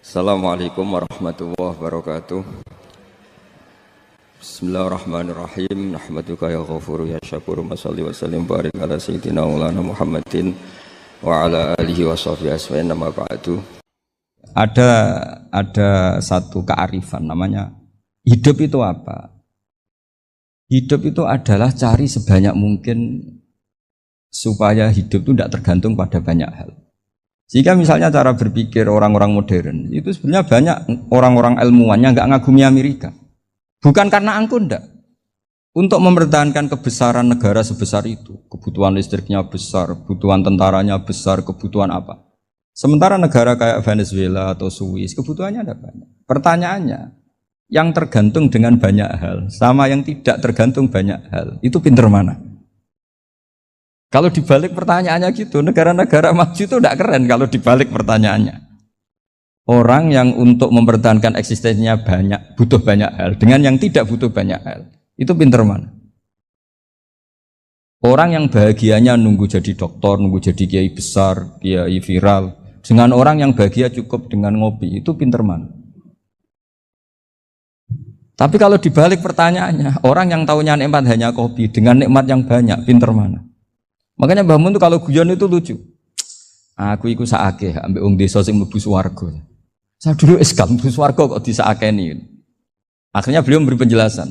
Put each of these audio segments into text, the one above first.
Assalamualaikum warahmatullahi wabarakatuh. Bismillahirrahmanirrahim. Nahmaduka ya ghafuru ya syakuru. Mashalli wa sallim barik ala sayyidina maulana Muhammadin wa ala alihi wa sahbihi asfa'in nama ba'du. Ada satu kearifan namanya hidup itu apa? Hidup itu adalah cari sebanyak mungkin supaya hidup itu tidak tergantung pada banyak hal. Jika misalnya cara berpikir orang-orang modern itu sebenarnya banyak orang-orang ilmuwan yang nggak ngagumi Amerika, bukan karena angkuh ndak. Untuk mempertahankan kebesaran negara sebesar itu, kebutuhan listriknya besar, kebutuhan tentaranya besar, kebutuhan apa? Sementara negara kayak Venezuela atau Swiss kebutuhannya ada banyak. Pertanyaannya, yang tergantung dengan banyak hal sama yang tidak tergantung banyak hal itu pinter mana? Kalau dibalik pertanyaannya gitu, negara-negara maju itu tidak keren kalau dibalik pertanyaannya. Orang yang untuk mempertahankan eksistensinya banyak, butuh banyak hal, dengan yang tidak butuh banyak hal, itu pinter mana? Orang yang bahagianya nunggu jadi dokter, nunggu jadi kiai besar, kiai viral, dengan orang yang bahagia cukup dengan ngopi, itu pinter mana? Tapi kalau dibalik pertanyaannya, orang yang tahunya nikmat hanya kopi, dengan nikmat yang banyak, pinter mana? Makanya Mbah Mun tuh kalau guyon itu lucu. Aku iku sakake ambek wong desa sing mlebu swarga. Saya dulu eskal mlebu swarga kok disakeni. Akhirnya beliau memberi penjelasan.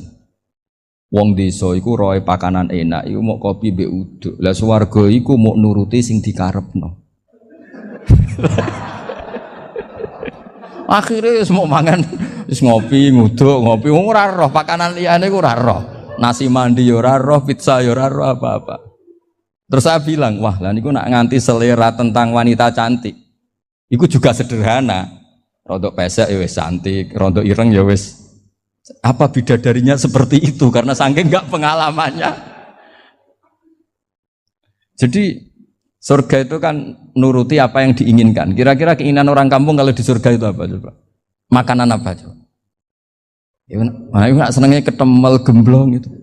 Wong desa iku roe pakanan enak, iku mau kopi mbek uduk. Lah swarga iku mau nuruti sing dikarepno. Akhirnya wis mau mangan, wis ngopi, nguduk, ngopi wong ora roh pakanan liyane iku ora roh. Nasi mandi ya ora roh, pizza ya ora roh apa-apa. Terus saya bilang, wah lah niku nak nganti selera tentang wanita cantik. Iku juga sederhana. Rontok pesek ya wis cantik, rontok ireng ya wis. Apa bidadarinya seperti itu karena saking enggak pengalamannya. Jadi surga itu kan nuruti apa yang diinginkan. Kira-kira keinginan orang kampung kalau di surga itu apa coba? Makanan apa coba? Nah, iku nak senengnya ketemel gemblong itu.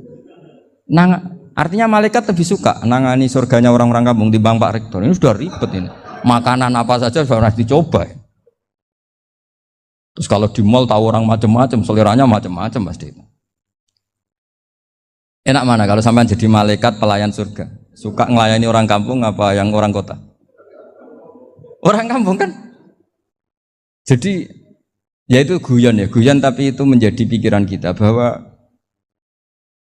Artinya malaikat lebih suka nangani surganya orang-orang kampung timbang Pak Rektor. Ini sudah ribet ini. Makanan apa saja sudah harus dicoba. Terus kalau di mall tahu orang macam-macam, seleranya macam-macam pasti itu. Enak mana kalau sampai jadi malaikat pelayan surga? Suka ngelayani orang kampung apa yang orang kota? Orang kampung kan? Jadi ya itu guyon tapi itu menjadi pikiran kita bahwa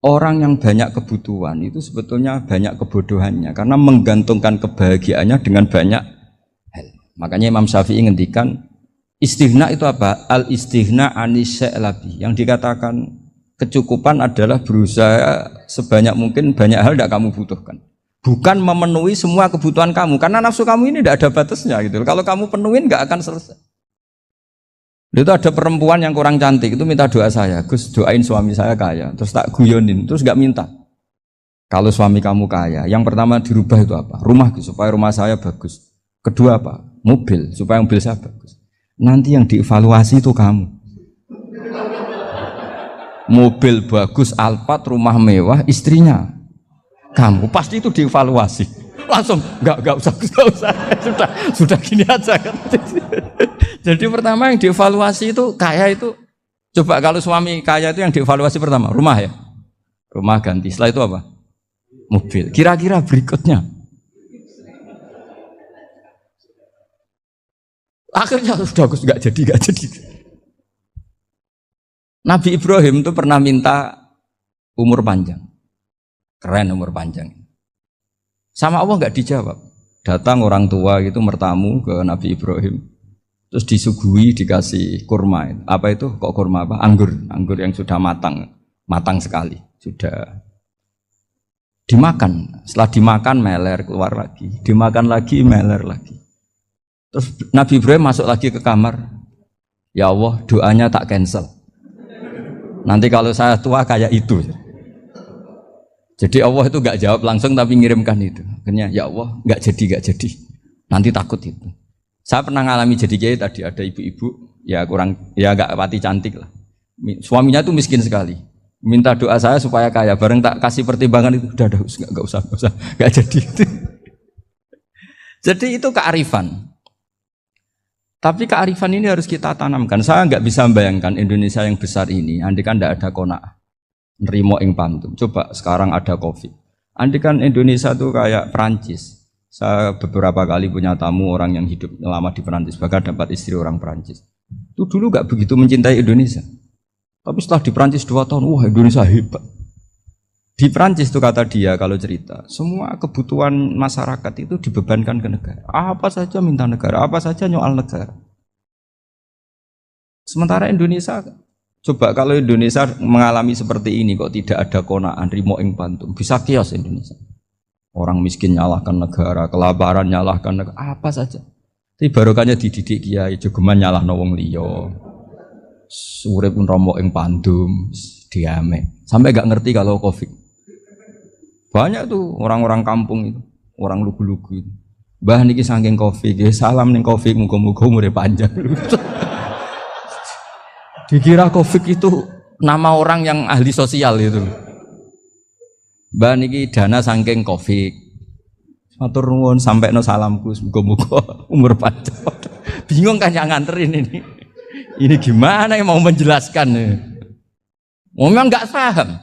orang yang banyak kebutuhan itu sebetulnya banyak kebodohannya karena menggantungkan kebahagiaannya dengan banyak hal. Makanya Imam Syafi'i ngendikan istighna itu apa? Al istighna anisya'i. Yang dikatakan kecukupan adalah berusaha sebanyak mungkin banyak hal tidak kamu butuhkan. Bukan memenuhi semua kebutuhan kamu karena nafsu kamu ini tidak ada batasnya gitu. Kalau kamu penuhin nggak akan selesai. Itu ada perempuan yang kurang cantik itu minta doa saya, Gus doain suami saya kaya, terus tak guyonin, terus nggak minta. Kalau suami kamu kaya, yang pertama dirubah itu apa? Rumah Gus, supaya rumah saya bagus. Kedua apa? Mobil, supaya mobil saya bagus. Nanti yang dievaluasi itu kamu. Mobil bagus, Alphard, rumah mewah, istrinya kamu pasti itu dievaluasi. Langsung nggak usah sudah gini aja kan. Jadi pertama yang dievaluasi itu kaya itu coba kalau suami kaya itu yang dievaluasi pertama rumah ya, rumah ganti. Setelah itu apa? Mobil. Kira-kira berikutnya akhirnya sudah nggak jadi. Nabi Ibrahim itu pernah minta umur panjang, keren umur panjang. Sama Allah nggak dijawab. Datang orang tua gitu mertamu ke Nabi Ibrahim. Terus disuguhi dikasih kurma. Apa itu? Kok kurma apa? Anggur yang sudah matang sekali. Sudah dimakan. Setelah dimakan meler keluar lagi. Dimakan lagi meler lagi. Terus Nabi Ibrahim masuk lagi ke kamar. Ya Allah, doanya tak cancel. Nanti kalau saya tua kayak itu. Jadi Allah itu nggak jawab langsung tapi ngirimkan itu. Akhirnya ya Allah nggak jadi. Nanti takut itu. Saya pernah ngalami jadi kiai tadi ada ibu-ibu ya nggak pati cantik lah. Suaminya itu miskin sekali. Minta doa saya supaya kaya. Bareng tak kasih pertimbangan itu udah nggak usah nggak jadi. Jadi itu kearifan. Tapi kearifan ini harus kita tanamkan. Saya nggak bisa membayangkan Indonesia yang besar ini, andai kan tidak ada qanaah, nerimo ing pantum. Coba sekarang ada Covid. Andai kan Indonesia tuh kayak Perancis. Saya beberapa kali punya tamu orang yang hidup lama di Perancis, bahkan dapat istri orang Perancis. Itu dulu nggak begitu mencintai Indonesia. Tapi setelah di Perancis 2 tahun, wah Indonesia hebat. Di Perancis itu kata dia kalau cerita, semua kebutuhan masyarakat itu dibebankan ke negara. Apa saja minta negara, apa saja nyoal negara. Sementara Indonesia, coba kalau Indonesia mengalami seperti ini kok tidak ada qanaah rimo ing pantum, bisa kios Indonesia. Orang miskin nyalahkan negara, kelaparan nyalahkan negara, apa saja. Tapi barokahnya dididik kiai, jogeman nyalahno wong liya. Urip pun romo ing pandum, diame. Sampai gak ngerti kalau Covid. Banyak tuh orang-orang kampung itu, orang lugu-lugu itu. Mbah niki saking Covid, salam ning Covid, muga-muga umure panjang. Dikira Covid itu nama orang yang ahli sosial itu. Mbah niki dana saking Covid. Matur nuwun sampekno salamku, muga-muga umur panjang. Bingung kan yang nganterin ini. Ini gimana yang mau menjelaskan? Memang nggak paham.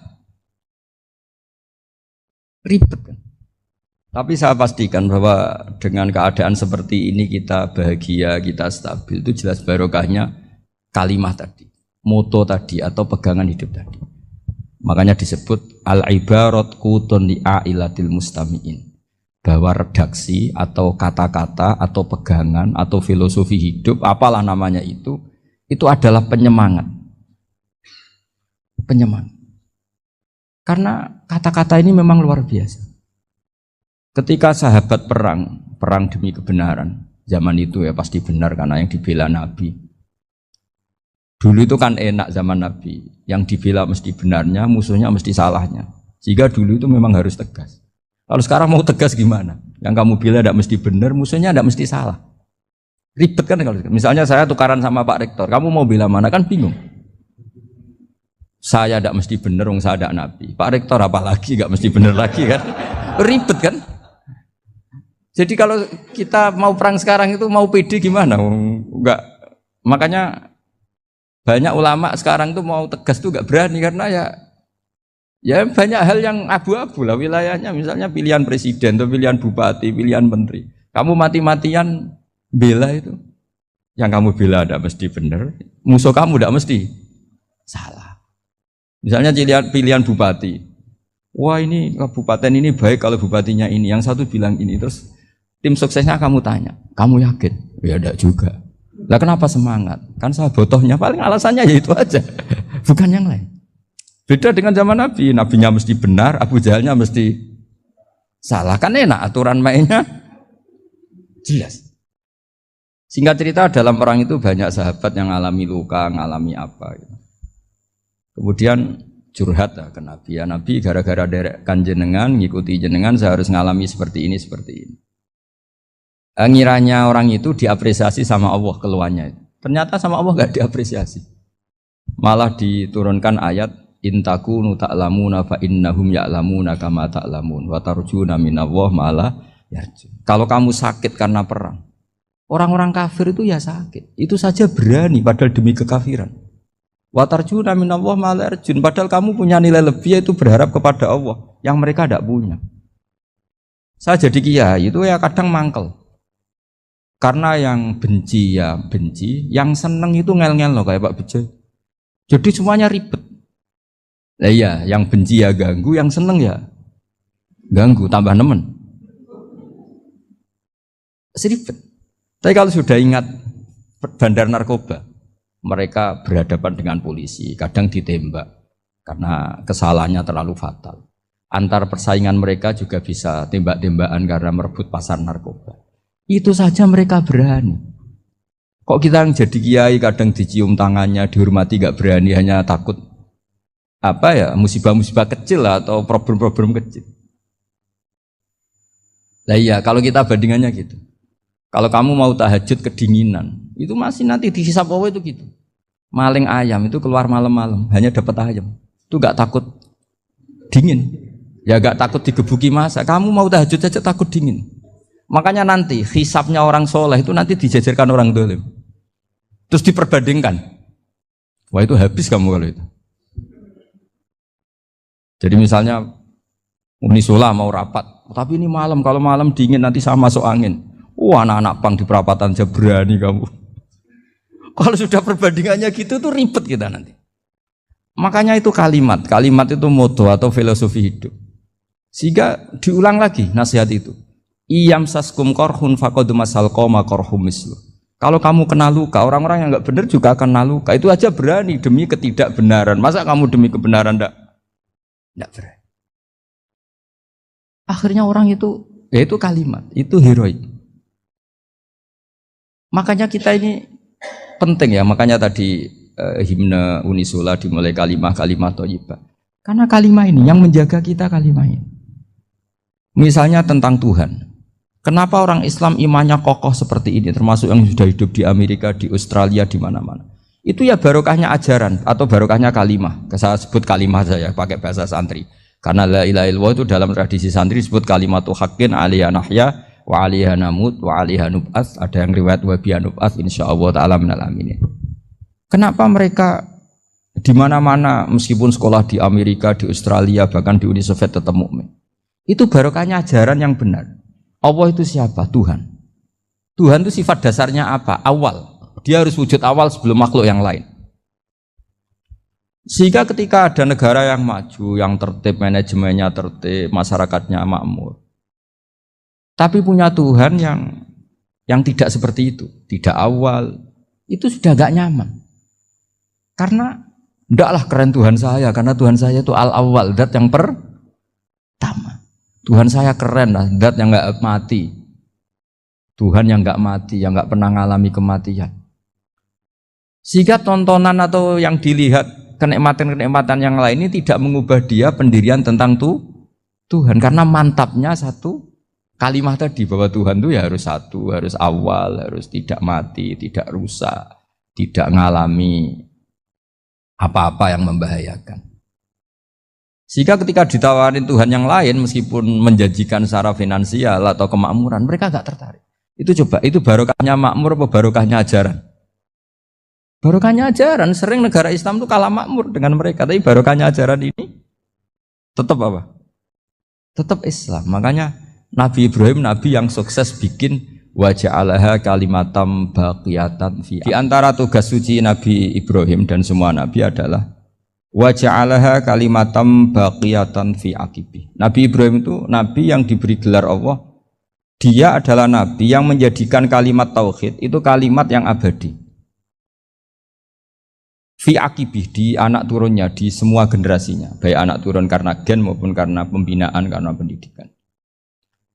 Ribet kan. Tapi saya pastikan bahwa dengan keadaan seperti ini kita bahagia, kita stabil, itu jelas barokahnya kalimat tadi, moto tadi atau pegangan hidup tadi. Makanya disebut al-ibarat qutun li'ailatil mustami'in, bahwa redaksi atau kata-kata atau pegangan atau filosofi hidup, apalah namanya itu adalah penyemangat. Penyemangat. Karena kata-kata ini memang luar biasa. Ketika sahabat perang demi kebenaran, zaman itu ya pasti benar karena yang dibela Nabi. Dulu itu kan enak zaman Nabi, yang dibela mesti benarnya, musuhnya mesti salahnya. Sehingga dulu itu memang harus tegas. Kalau sekarang mau tegas gimana? Yang kamu bela tidak mesti benar, musuhnya tidak mesti salah. Ribet kan kalau misalnya saya tukaran sama Pak Rektor, kamu mau bela mana kan bingung. Saya tidak mesti benar, saya tidak Nabi. Pak Rektor apalagi nggak mesti benar lagi kan? Ribet kan? Jadi kalau kita mau perang sekarang itu mau pede gimana? Enggak. Makanya banyak ulama sekarang tuh mau tegas tuh nggak berani karena ya banyak hal yang abu-abu lah wilayahnya. Misalnya pilihan presiden atau pilihan bupati, pilihan menteri. Kamu mati-matian bela itu, yang kamu bela tidak mesti benar, musuh kamu tidak mesti salah. Misalnya pilihan bupati, wah ini kabupaten ini baik kalau bupatinya ini, yang satu bilang ini, terus tim suksesnya kamu tanya, kamu yakin? Ya tidak juga. Lah kenapa semangat? Kan saya botohnya, paling alasannya ya itu aja, bukan yang lain. Beda dengan zaman Nabi, Nabinya mesti benar, Abu Jahalnya mesti salah, kan enak aturan mainnya jelas. Singkat cerita dalam perang itu banyak sahabat yang ngalami luka, ngalami apa gitu. Kemudian curhat lah ke Nabi, ya Nabi gara-gara derekkan jenengan, ngikuti jenengan saya harus ngalami seperti ini. Ngiranya orang itu diapresiasi sama Allah keluarnya. Ternyata sama Allah gak diapresiasi. Malah diturunkan ayat intakunu ta'lamuna fa innahum ya'lamuna kama ta'lamun wa tarjuna minallah ma'ala yarju. Kalau kamu sakit karena perang, orang-orang kafir itu ya sakit. Itu saja berani padahal demi kekafiran. Wa tarjuna minallah ma'ala yarjun, padahal kamu punya nilai lebih yaitu berharap kepada Allah yang mereka tidak punya. Saya jadi kiai itu ya kadang mangkel. Karena yang benci ya benci, yang seneng itu ngel-ngel loh kayak Pak Bejo. Jadi semuanya ribet. Nah iya, yang benci ya ganggu, yang seneng ya ganggu, tambah nemen. Seribet. Tapi kalau sudah ingat bandar narkoba, mereka berhadapan dengan polisi, kadang ditembak karena kesalahannya terlalu fatal. Antar persaingan mereka juga bisa tembak-tembakan karena merebut pasar narkoba. Itu saja mereka berani. Kok kita yang jadi kiai kadang dicium tangannya, dihormati gak berani, hanya takut apa ya, musibah-musibah kecil lah, atau problem-problem kecil. Nah iya, kalau kita bandingannya gitu. Kalau kamu mau tahajud kedinginan, itu masih nanti dihisap Allah itu gitu. Maling ayam itu keluar malam-malam, hanya dapat ayam. Itu gak takut dingin. Ya gak takut digebuki masa. Kamu mau tahajud saja takut dingin. Makanya nanti hisapnya orang soleh itu nanti dijajarkan orang dolim. Terus diperbandingkan. Wah itu habis kamu kalau itu. Jadi misalnya Unisula mau rapat, tapi ini malam, kalau malam dingin nanti saya masuk angin. Wah anak-anak pang di perapatan aja berani kamu. Kalau sudah perbandingannya gitu tuh ribet kita nanti. Makanya itu kalimat itu moto atau filosofi hidup. Sehingga diulang lagi nasihat itu. Iyam saskum korhun faqad masal qoma korhum mislu. Kalau kamu kena luka, orang-orang yang enggak benar juga akan kena luka. Itu aja berani demi ketidakbenaran. Masa kamu demi kebenaran enggak berani? Akhirnya orang itu, ya itu kalimat, itu heroik. Makanya kita ini penting ya, makanya tadi himne Unisula dimulai kalimat thayyibah. Karena kalimat ini yang menjaga kita kalimat ini. Misalnya tentang Tuhan. Kenapa orang Islam imannya kokoh seperti ini, termasuk yang sudah hidup di Amerika, di Australia, di mana-mana. Itu ya barokahnya ajaran atau barokahnya kalimah. Saya sebut kalimah saja pakai bahasa santri. Karena la ilaha illallah itu dalam tradisi santri disebut kalimatu haqqin alaiha nahya wa alaiha namut wa alaiha nub'ats. Ada yang riwayat wa biha nub'ats insyaallah taala minal aminin. Kenapa mereka di mana-mana meskipun sekolah di Amerika, di Australia, bahkan di Uni Soviet tetap mukmin? Itu barokahnya ajaran yang benar. Allah itu siapa? Tuhan. Tuhan itu sifat dasarnya apa? Awal. Dia harus wujud awal sebelum makhluk yang lain. Sehingga ketika ada negara yang maju, yang tertib, manajemennya tertib, masyarakatnya makmur, tapi punya Tuhan yang tidak seperti itu, tidak awal, itu sudah gak nyaman. Karena ndaklah keren Tuhan saya, karena Tuhan saya itu al-awwal, zat yang pertama. Tuhan saya keren lah, zat yang gak mati. Tuhan yang gak mati, yang gak pernah mengalami kematian. Sehingga tontonan atau yang dilihat kenikmatan-kenikmatan yang lain ini tidak mengubah dia pendirian tentang Tuhan. Karena mantapnya satu kalimat tadi bahwa Tuhan itu ya harus satu, harus awal, harus tidak mati, tidak rusak, tidak mengalami apa-apa yang membahayakan. Sehingga ketika ditawarin Tuhan yang lain meskipun menjanjikan secara finansial atau kemakmuran, mereka gak tertarik. Itu coba, itu barokahnya makmur apa barokahnya ajaran? Barokahnya ajaran. Sering negara Islam itu kalah makmur dengan mereka, tapi barokahnya ajaran ini tetap apa? Tetap Islam. Makanya Nabi Ibrahim, Nabi yang sukses bikin wa ja'alaha kalimatam baqiyatan fi. Di antara tugas suci Nabi Ibrahim dan semua Nabi adalah wa ja'alaha kalimatam baqiyatan fi aqibi. Nabi Ibrahim itu Nabi yang diberi gelar Allah. Dia adalah Nabi yang menjadikan kalimat tauhid itu kalimat yang abadi. Fi akibih, di anak turunnya, di semua generasinya, baik anak turun karena gen maupun karena pembinaan, karena pendidikan.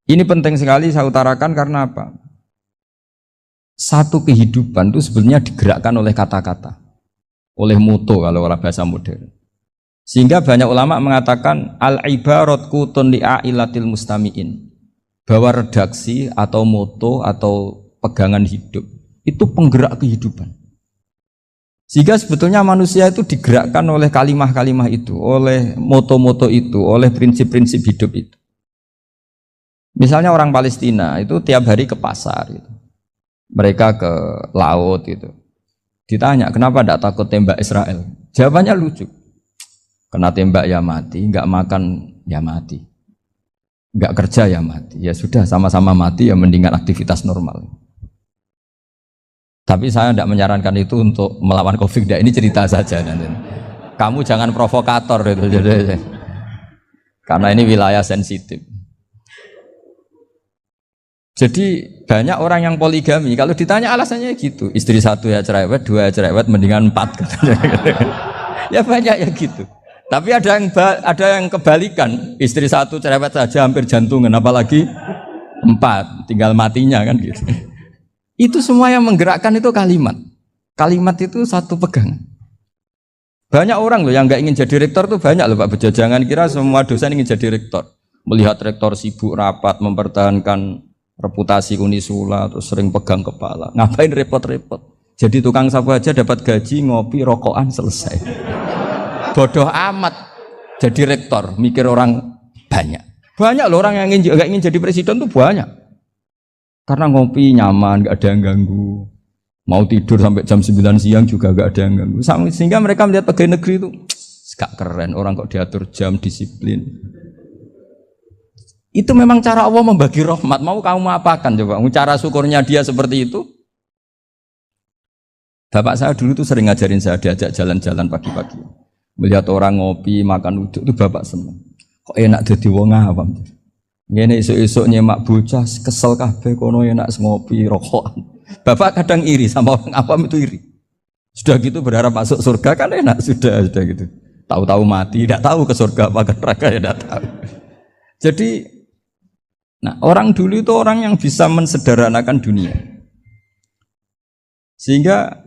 Ini penting sekali saya utarakan karena apa? Satu kehidupan itu sebenarnya digerakkan oleh kata-kata, oleh moto kalau orang bahasa modern. Sehingga banyak ulama mengatakan al-ibarat kutun li'ailatil mustami'in, bahwa redaksi atau moto atau pegangan hidup itu penggerak kehidupan. Sehingga sebetulnya manusia itu digerakkan oleh kalimah-kalimah itu, oleh moto-moto itu, oleh prinsip-prinsip hidup itu. Misalnya orang Palestina itu tiap hari ke pasar gitu. Mereka ke laut gitu. Ditanya, kenapa tidak takut tembak Israel? Jawabannya lucu. Kena tembak ya mati, enggak makan ya mati. Enggak kerja ya mati. Ya sudah, sama-sama mati ya mendingan aktivitas normal. Tapi saya tidak menyarankan itu untuk melawan COVID. Ini cerita saja nanti. Kamu jangan provokator itu, karena ini wilayah sensitif. Jadi banyak orang yang poligami. Kalau ditanya alasannya gitu, istri satu ya cerewet, dua ya cerewet, mendingan 4. Ya banyak ya gitu. Tapi ada yang kebalikan, istri satu cerewet saja hampir jantungan, apalagi 4, tinggal matinya kan gitu. Itu semua yang menggerakkan itu kalimat. Kalimat itu satu pegangan. Banyak orang loh yang nggak ingin jadi rektor tuh banyak loh Pak Bejo. Jangan kira semua dosen ingin jadi rektor. Melihat rektor sibuk rapat mempertahankan reputasi Unisula terus sering pegang kepala. Ngapain repot-repot? Jadi tukang sapu aja dapat gaji, ngopi, rokokan selesai. Bodoh amat jadi rektor, mikir orang banyak. Banyak loh orang yang nggak ingin jadi presiden tuh banyak. Karena ngopi nyaman, gak ada yang ganggu. Mau tidur sampai jam 9 siang juga gak ada yang ganggu. Sehingga mereka melihat pegawai negeri itu gak keren, orang kok diatur jam, disiplin. Itu memang cara Allah membagi rahmat. Mau kamu apakan coba? Cara syukurnya dia seperti itu. Bapak saya dulu tuh sering ngajarin saya, diajak jalan-jalan pagi-pagi. Melihat orang ngopi, makan uduk itu bapak seneng. Kok enak jadi wong awam. Ngene esuk-esuk nyemak bocah kesel kabeh kono enak ngopi rokokan. Bapak kadang iri sama orang awam itu iri. Sudah gitu berharap masuk surga kan enak sudah gitu. Tahu-tahu mati, tidak tahu ke surga apa ke neraka ya tidak tahu. Jadi, nah orang dulu itu orang yang bisa mensederhanakan dunia. Sehingga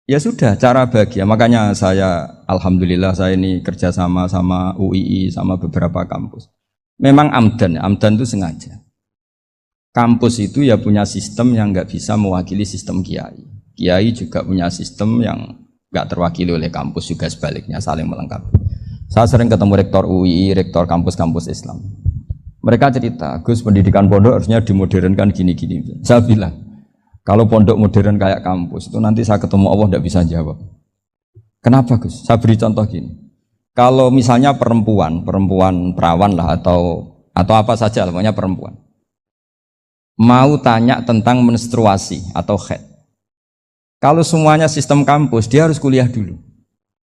ya sudah cara bahagia. Makanya saya alhamdulillah saya ini kerjasama sama UII sama beberapa kampus. Memang amdan itu sengaja. Kampus itu ya punya sistem yang nggak bisa mewakili sistem kiai. Kiai juga punya sistem yang nggak terwakili oleh kampus juga sebaliknya saling melengkapi. Saya sering ketemu rektor UII, rektor kampus-kampus Islam. Mereka cerita, Gus pendidikan pondok harusnya dimodernkan gini-gini. Saya bilang, kalau pondok modern kayak kampus itu nanti saya ketemu Allah tidak bisa jawab. Kenapa Gus? Saya beri contoh gini. Kalau misalnya perempuan perawan lah atau apa saja, namanya perempuan. Mau tanya tentang menstruasi atau haid. Kalau semuanya sistem kampus, dia harus kuliah dulu.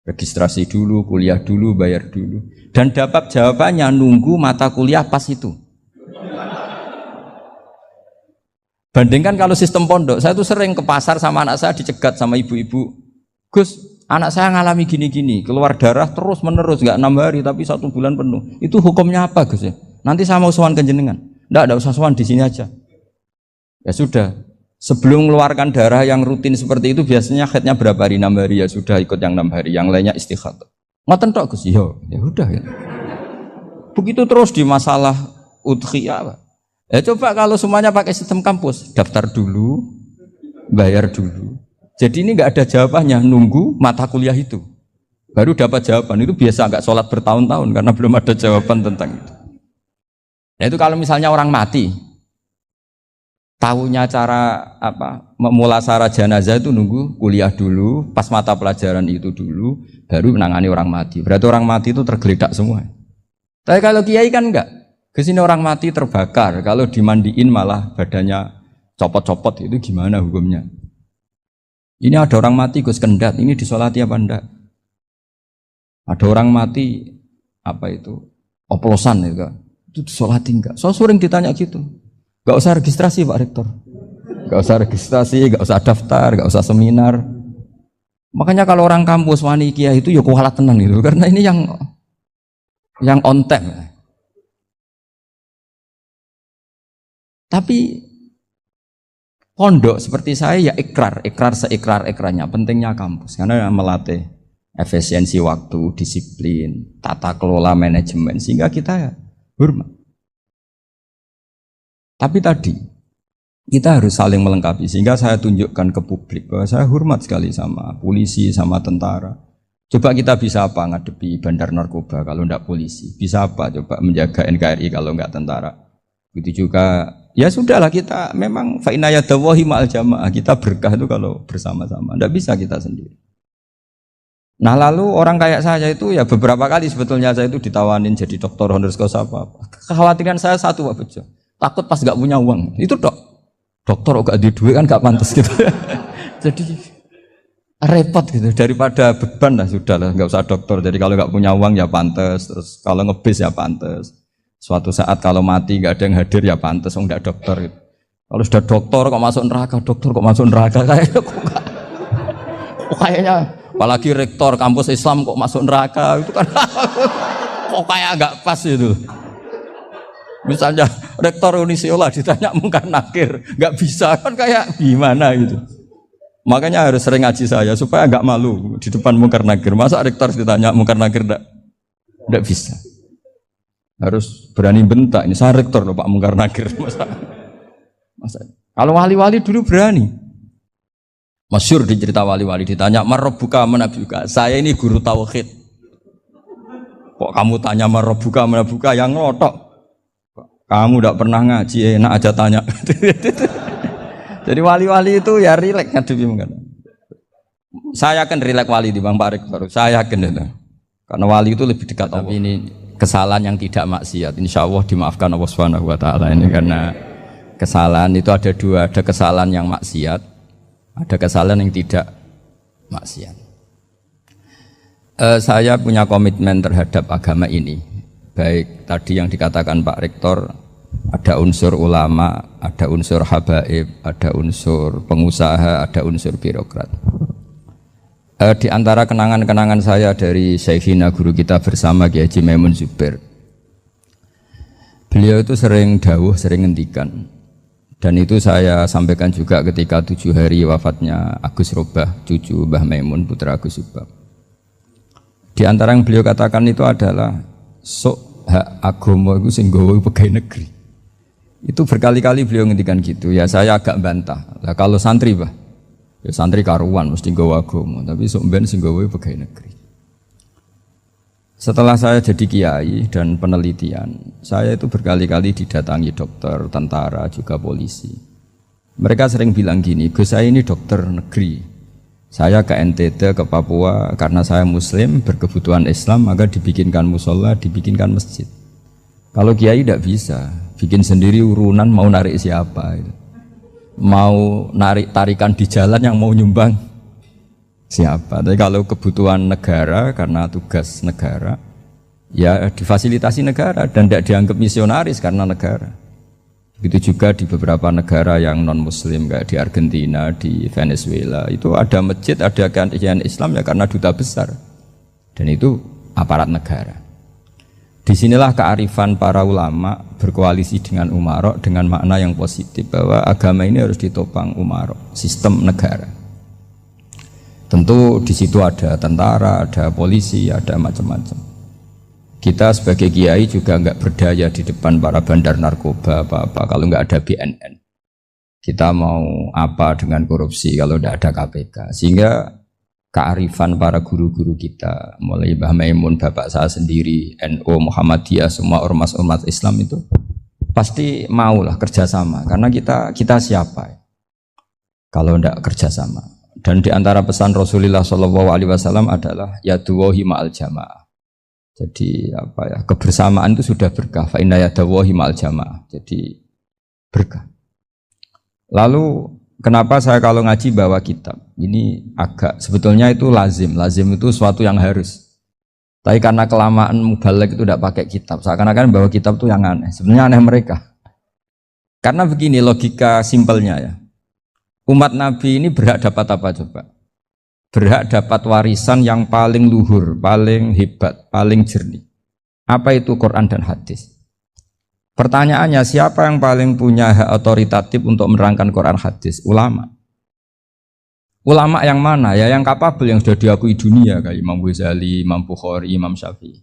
Registrasi dulu, kuliah dulu, bayar dulu. Dan dapat jawabannya nunggu mata kuliah pas itu. Bandingkan kalau sistem pondok, saya tuh sering ke pasar sama anak saya dicegat sama ibu-ibu. Gus, anak saya ngalami gini-gini, keluar darah terus menerus, nggak 6 hari tapi 1 bulan penuh. Itu hukumnya apa Gus ya? Nanti saya mau sowan ke jenengan. Nggak usah sowan di sini aja. Ya sudah, sebelum mengeluarkan darah yang rutin seperti itu biasanya haidnya berapa hari? 6 hari ya sudah ikut yang 6 hari, yang lainnya istighatsah. Ngoten tok Gus, ya udah ya. Begitu terus di masalah udhiyah. Ya coba kalau semuanya pakai sistem kampus, daftar dulu, bayar dulu. Jadi ini nggak ada jawabannya, nunggu mata kuliah itu. Baru dapat jawaban, itu biasa nggak sholat bertahun-tahun karena belum ada jawaban tentang itu. Nah itu kalau misalnya orang mati, tahunya cara memulasara jenazah itu nunggu kuliah dulu, pas mata pelajaran itu dulu, baru menangani orang mati. Berarti orang mati itu tergeledak semua. Tapi kalau kiai kan enggak. Kesini orang mati terbakar, kalau dimandiin malah badannya copot-copot, itu gimana hukumnya? Ini ada orang mati Gus Kendat, ini disolati apa enggak? Ada orang mati oplosan itu disolati enggak? So sering ditanya gitu. Gak usah registrasi Pak Rektor, gak usah registrasi, gak usah daftar, gak usah seminar. Makanya kalau orang kampus wani kiai itu ya kualat tenang gitu, karena ini yang on time. Tapi pondok seperti saya ya ikrar seikrar-ikrarnya. Pentingnya kampus karena melatih efisiensi waktu, disiplin, tata kelola manajemen sehingga kita ya hormat. Tapi tadi kita harus saling melengkapi sehingga saya tunjukkan ke publik bahwa saya hormat sekali sama polisi, sama tentara. Coba kita bisa apa ngadepi bandar narkoba kalau enggak polisi? Bisa apa coba menjaga NKRI kalau enggak tentara? Begitu juga ya sudahlah kita memang fa inna yadallahi ma'al jamaah, kita berkah itu kalau bersama-sama, enggak bisa kita sendiri. Nah lalu orang kayak saya itu ya beberapa kali sebetulnya saya itu ditawanin jadi doktor honoris causa apa. Kekhawatiran saya satu Pak Bejo, takut pas enggak punya uang. Itu dokter enggak ada duit kan enggak pantas gitu. Jadi repot gitu, daripada beban lah sudah lah enggak usah dokter. Jadi kalau enggak punya uang ya pantas, terus kalau ngebis ya pantas. Suatu saat kalau mati nggak ada yang hadir ya pantas, enggak dokter gitu. Kalau sudah dokter kok masuk neraka, kayaknya apalagi rektor kampus Islam kok masuk neraka itu kan kok kayak nggak pas itu. Misalnya rektor Unisiola ditanya mungkar nakir, nggak bisa kan kayak gimana gitu. Makanya harus sering ngaji saya supaya nggak malu di depan mungkar nakir. Masa rektor ditanya mungkar nakir nggak bisa. Harus berani bentak, ini saya rektor loh Pak Mungkar Nakir. Masa. Kalau wali-wali dulu berani. Masyhur di cerita wali-wali ditanya marabbuka manabuka, saya ini guru tauhid. Kok kamu tanya marabbuka manabuka yang ngotok? Kamu tidak pernah ngaji, enak aja tanya. Jadi wali-wali itu ya rileks ngadepi mungkin. Saya akan rileks wali di Bang Pak Rektor. Saya yakin itu. Karena wali itu lebih dekat Allah. Tapi ini kesalahan yang tidak maksiat. Insya Allah dimaafkan Allah Subhanahu Wa Taala ini karena kesalahan itu ada dua. Ada kesalahan yang maksiat, ada kesalahan yang tidak maksiat. Saya punya komitmen terhadap agama ini. Baik tadi yang dikatakan Pak Rektor, ada unsur ulama, ada unsur habaib, ada unsur pengusaha, ada unsur birokrat. Di antara kenangan-kenangan saya dari Syekhina guru kita bersama Kiai Haji Maimun Zubair, beliau itu sering dawuh, sering ngendikan, dan itu saya sampaikan juga ketika 7 hari wafatnya Agus Robah, cucu Mbah Maimun, putra Agus Subah. Di antara yang beliau katakan itu adalah sok hak agama itu sing gawe pegawai negeri. Itu berkali-kali beliau ngendikan gitu. Ya saya agak bantah. Lah kalau santri, Bah, ya santri karuan mesti gawe agama, tapi sok ben sing gawe pegawai negeri. Setelah saya jadi kiai dan penelitian, saya itu berkali-kali didatangi dokter, tentara, juga polisi. Mereka sering bilang gini, Gus saya ini dokter negeri. Saya ke NTT, ke Papua, karena saya muslim, berkebutuhan Islam, maka dibikinkan musola, dibikinkan masjid. Kalau kiai tidak bisa, bikin sendiri urunan mau narik siapa. Mau narik tarikan di jalan yang mau nyumbang siapa. Tapi kalau kebutuhan negara, karena tugas negara, ya difasilitasi negara dan tidak dianggap misionaris karena negara. Begitu juga di beberapa negara yang non-muslim kayak di Argentina, di Venezuela, itu ada masjid, ada kajian Islam ya karena duta besar. Dan itu aparat negara. Disinilah kearifan para ulama berkoalisi dengan umarok dengan makna yang positif bahwa agama ini harus ditopang umarok, sistem negara. Tentu di situ ada tentara, ada polisi, ada macam-macam. Kita sebagai kiai juga enggak berdaya di depan para bandar narkoba apa-apa kalau enggak ada BNN. Kita mau apa dengan korupsi kalau enggak ada KPK. Sehingga kearifan para guru-guru kita, mulai Mbah Maimun, bapak saya sendiri, NU, Muhammadiyah, semua ormas-ormas Islam itu pasti maulah kerjasama. Karena kita siapa kalau enggak kerjasama. Dan di antara pesan Rasulullah SAW adalah yaduwahi ma'al jamaah. Jadi apa ya, kebersamaan itu sudah berkah. Fa inna yadallahi ma'al jamaah. Jadi berkah. Lalu kenapa saya kalau ngaji bawa kitab? Ini agak sebetulnya itu lazim. Lazim itu suatu yang harus. Tapi karena kelamaan mubalek itu tidak pakai kitab. Seakan-akan bawa kitab itu yang aneh. Sebenarnya aneh mereka. Karena begini logika simpelnya ya. Umat Nabi ini berhak dapat apa coba? Berhak dapat warisan yang paling luhur, paling hebat, paling jernih. Apa itu Quran dan hadis? Pertanyaannya, siapa yang paling punya hak otoritatif untuk menerangkan Quran hadis? Ulama. Ulama yang mana? Ya yang kapabel, yang sudah diakui dunia kayak Imam Ghazali, Imam Bukhari, Imam Syafi'i.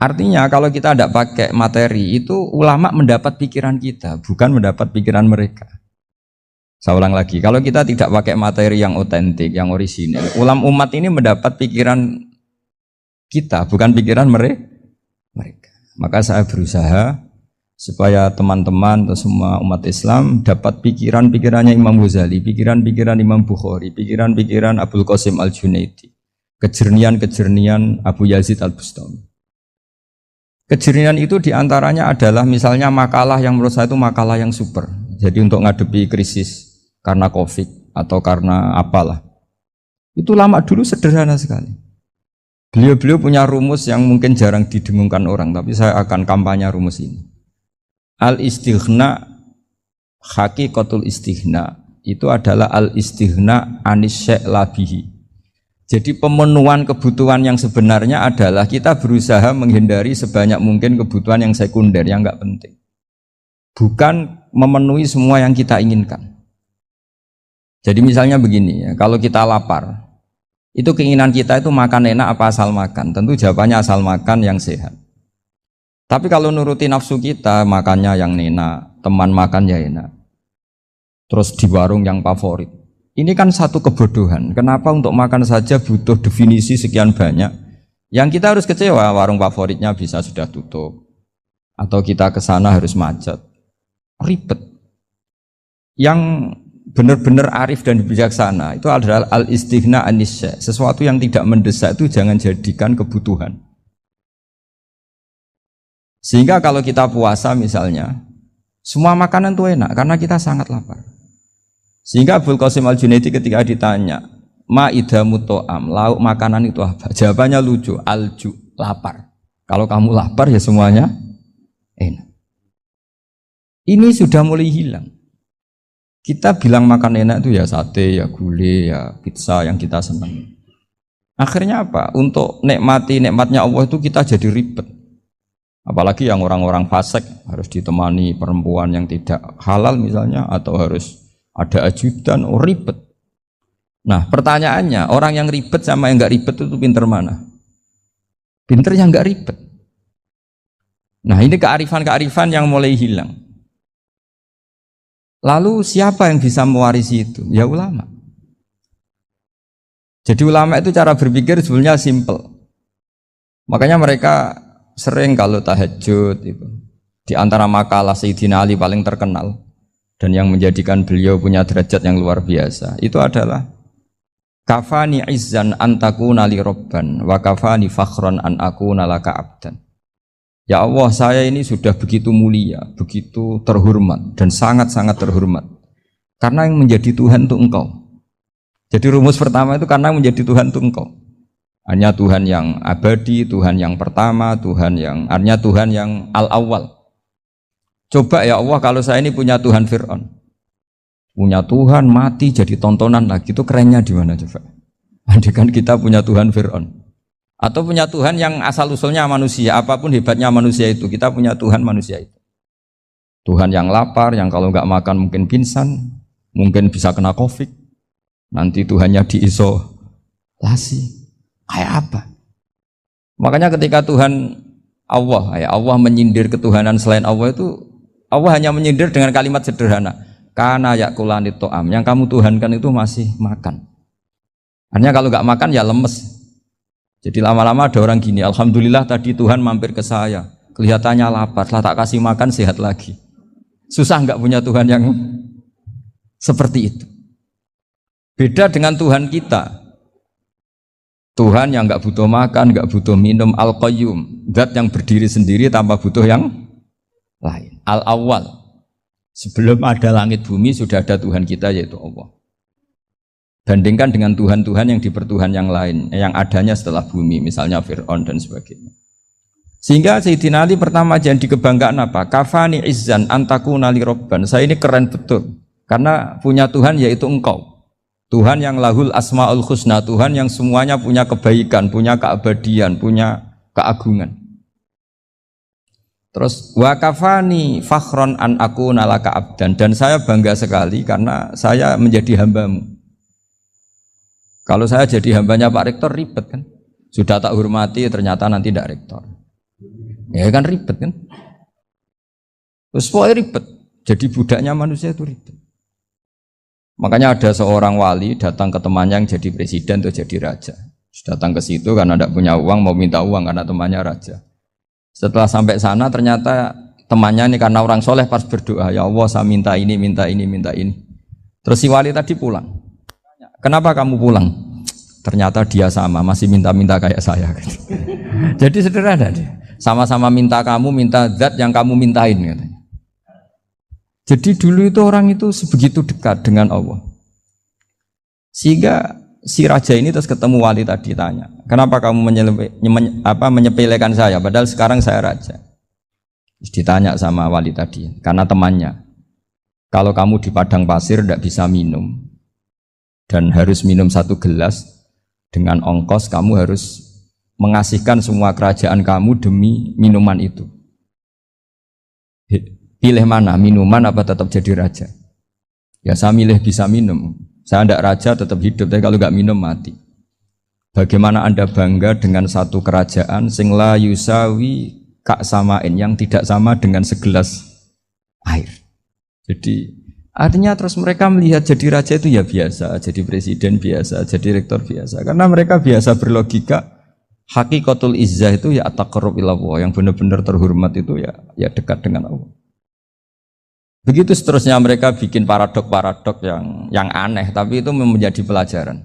Artinya kalau kita tidak pakai materi itu ulama mendapat pikiran kita, bukan mendapat pikiran mereka. Saya ulang lagi, kalau kita tidak pakai materi yang otentik, yang orisinil, umat ini mendapat pikiran kita, bukan pikiran mereka. Maka saya berusaha supaya teman-teman atau semua umat Islam dapat pikiran-pikirannya Imam Ghazali, pikiran-pikiran Imam Bukhari, pikiran-pikiran Abdul Qasim Al-Junaidi, kejernian-kejernian Abu Yazid Al-Bustami. Kejernian itu diantaranya adalah misalnya makalah yang menurut saya itu makalah yang super. Jadi untuk ngadepi krisis karena COVID atau karena apalah, itu lama dulu sederhana sekali. Beliau punya rumus yang mungkin jarang didengungkan orang, tapi saya akan kampanye rumus ini. Al-istighna, haqiqatul istighna, itu adalah al-istighna anis syai' labihi. Jadi pemenuhan kebutuhan yang sebenarnya adalah kita berusaha menghindari sebanyak mungkin kebutuhan yang sekunder, yang enggak penting. Bukan memenuhi semua yang kita inginkan. Jadi misalnya begini ya, kalau kita lapar, itu keinginan kita itu makan enak apa asal makan? Tentu jawabannya asal makan yang sehat. Tapi kalau nuruti nafsu kita, makannya yang enak, teman makan ya enak. Terus di warung yang favorit. Ini kan satu kebodohan. Kenapa untuk makan saja butuh definisi sekian banyak? Yang kita harus kecewa, warung favoritnya bisa sudah tutup. Atau kita ke sana harus macet. Ribet. yang benar-benar arif dan bijaksana itu adalah al-istighna anisya. Sesuatu yang tidak mendesak itu jangan jadikan kebutuhan. Sehingga kalau kita puasa misalnya, semua makanan itu enak karena kita sangat lapar. Sehingga Abul Qasim Al-Junaidi ketika ditanya, ma'idamu to'am, lauk makanan itu apa? Jawabannya lucu, alju, lapar. Kalau kamu lapar ya semuanya enak. Ini sudah mulai hilang. Kita bilang makan enak itu ya sate, ya gulai, ya pizza yang kita senang. Akhirnya apa? Untuk nikmati nikmatnya Allah itu kita jadi ribet. Apalagi yang orang-orang fasik harus ditemani perempuan yang tidak halal misalnya, atau harus ada ajudan, ribet. Nah pertanyaannya, orang yang ribet sama yang nggak ribet itu pinter mana? Pinter yang nggak ribet. Nah ini kearifan-kearifan yang mulai hilang. Lalu siapa yang bisa mewarisi itu? Ya ulama. Jadi ulama itu cara berpikir sebenarnya simple. Makanya mereka sering kalau tahajud itu, di antara makalah Sayyidina Ali paling terkenal dan yang menjadikan beliau punya derajat yang luar biasa itu adalah kafani izzan antakuna li robban wa kafani fakhron an akuna laka abdan. Ya Allah, saya ini sudah begitu mulia, begitu terhormat dan sangat-sangat terhormat karena yang menjadi Tuhan itu Engkau. Jadi rumus pertama itu karena menjadi Tuhan itu Engkau. Hanya Tuhan yang abadi, Tuhan yang pertama, hanya Tuhan yang al-awwal. Coba ya Allah, kalau saya ini punya Tuhan Fir'aun, punya Tuhan mati jadi tontonan lagi, itu kerennya di mana coba? Andaikan kita punya Tuhan Fir'aun, atau punya Tuhan yang asal usulnya manusia, apapun hebatnya manusia itu, kita punya Tuhan manusia itu. Tuhan yang lapar, yang kalau nggak makan mungkin pingsan, mungkin bisa kena COVID, nanti Tuhannya diisolasi. Kayak apa? Makanya ketika Tuhan Allah menyindir ketuhanan selain Allah itu, Allah hanya menyindir dengan kalimat sederhana, kana yakulani to'am, yang kamu tuhankan itu masih makan. Artinya kalau nggak makan ya lemes. Jadi lama-lama ada orang gini, alhamdulillah tadi Tuhan mampir ke saya, kelihatannya lapar, setelah tak kasih makan sehat lagi. Susah nggak punya Tuhan yang seperti itu. Beda dengan Tuhan kita. Tuhan yang nggak butuh makan, nggak butuh minum, al-qayyum, zat yang berdiri sendiri tanpa butuh yang lain. Al-awwal, sebelum ada langit bumi sudah ada Tuhan kita yaitu Allah. Bandingkan dengan Tuhan-Tuhan yang dipertuhan yang lain, yang adanya setelah bumi, misalnya Fir'aun dan sebagainya. Sehingga Sayyidina Ali pertama jadi kebanggaan apa? Kafani izzan antakuna li robban. Saya ini keren betul, karena punya Tuhan yaitu Engkau. Tuhan yang lahul asma'ul husna, Tuhan yang semuanya punya kebaikan, punya keabadian, punya keagungan. Terus wa kafani fakhron an akuna laka abdan, dan saya bangga sekali karena saya menjadi hambamu. Kalau saya jadi hambanya Pak Rektor ribet kan, sudah tak hormati ternyata nanti tidak rektor, ya kan ribet kan. Terus pokoknya ribet, jadi budaknya manusia itu ribet. Makanya ada seorang wali datang ke temannya yang jadi presiden atau jadi raja. Datang ke situ karena tidak punya uang, mau minta uang karena temannya raja. Setelah sampai sana ternyata temannya ini karena orang soleh pas berdoa, ya Allah saya minta ini, minta ini, minta ini. Terus si wali tadi pulang. Kenapa kamu pulang? Ternyata dia sama, masih minta-minta kayak saya. Jadi sederhana deh. Sama-sama minta kamu, minta zat yang kamu mintain katanya. Jadi dulu itu orang itu sebegitu dekat dengan Allah. Sehingga si raja ini terus ketemu wali tadi tanya, kenapa kamu menyepelekan saya padahal sekarang saya raja? Terus ditanya sama wali tadi, karena temannya, kalau kamu di padang pasir tidak bisa minum dan harus minum 1 gelas, dengan ongkos kamu harus mengasihkan semua kerajaan kamu demi minuman itu. Pilih mana, minuman apa tetap jadi raja? Ya saya milih bisa minum. Saya tidak raja tetap hidup, tapi kalau nggak minum mati. Bagaimana Anda bangga dengan satu kerajaan sing la yusawi kak samain, yang tidak sama dengan segelas air. Jadi artinya terus mereka melihat jadi raja itu ya biasa, jadi presiden biasa, jadi rektor biasa. Karena mereka biasa berlogika, hakikatul izzah itu ya at-taqarrub ila Allah, yang benar-benar terhormat itu ya dekat dengan Allah. Begitu seterusnya mereka bikin paradok-paradok yang aneh, tapi itu menjadi pelajaran.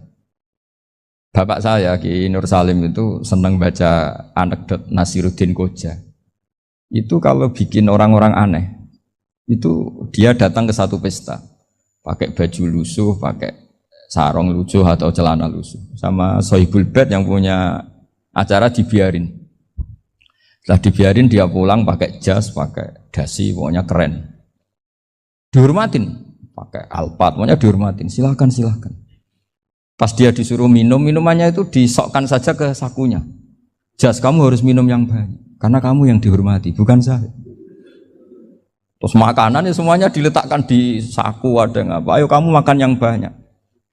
Bapak saya Ki Nur Salim itu senang baca anekdot Nasiruddin Koja. Itu kalau bikin orang-orang aneh, itu dia datang ke satu pesta, pakai baju lusuh, pakai sarung lusuh atau celana lusuh, sama Sohibul Bed yang punya acara dibiarin. Setelah dibiarin dia pulang pakai jas, pakai dasi, pokoknya keren. Dihormatin, pakai alpat, pokoknya dihormatin. Silakan. Pas dia disuruh minum, minumannya itu disokkan saja ke sakunya. Jas, kamu harus minum yang banyak, karena kamu yang dihormati, bukan saya. Terus makanan ya semuanya diletakkan di saku, ada nggak? Ayo kamu makan yang banyak.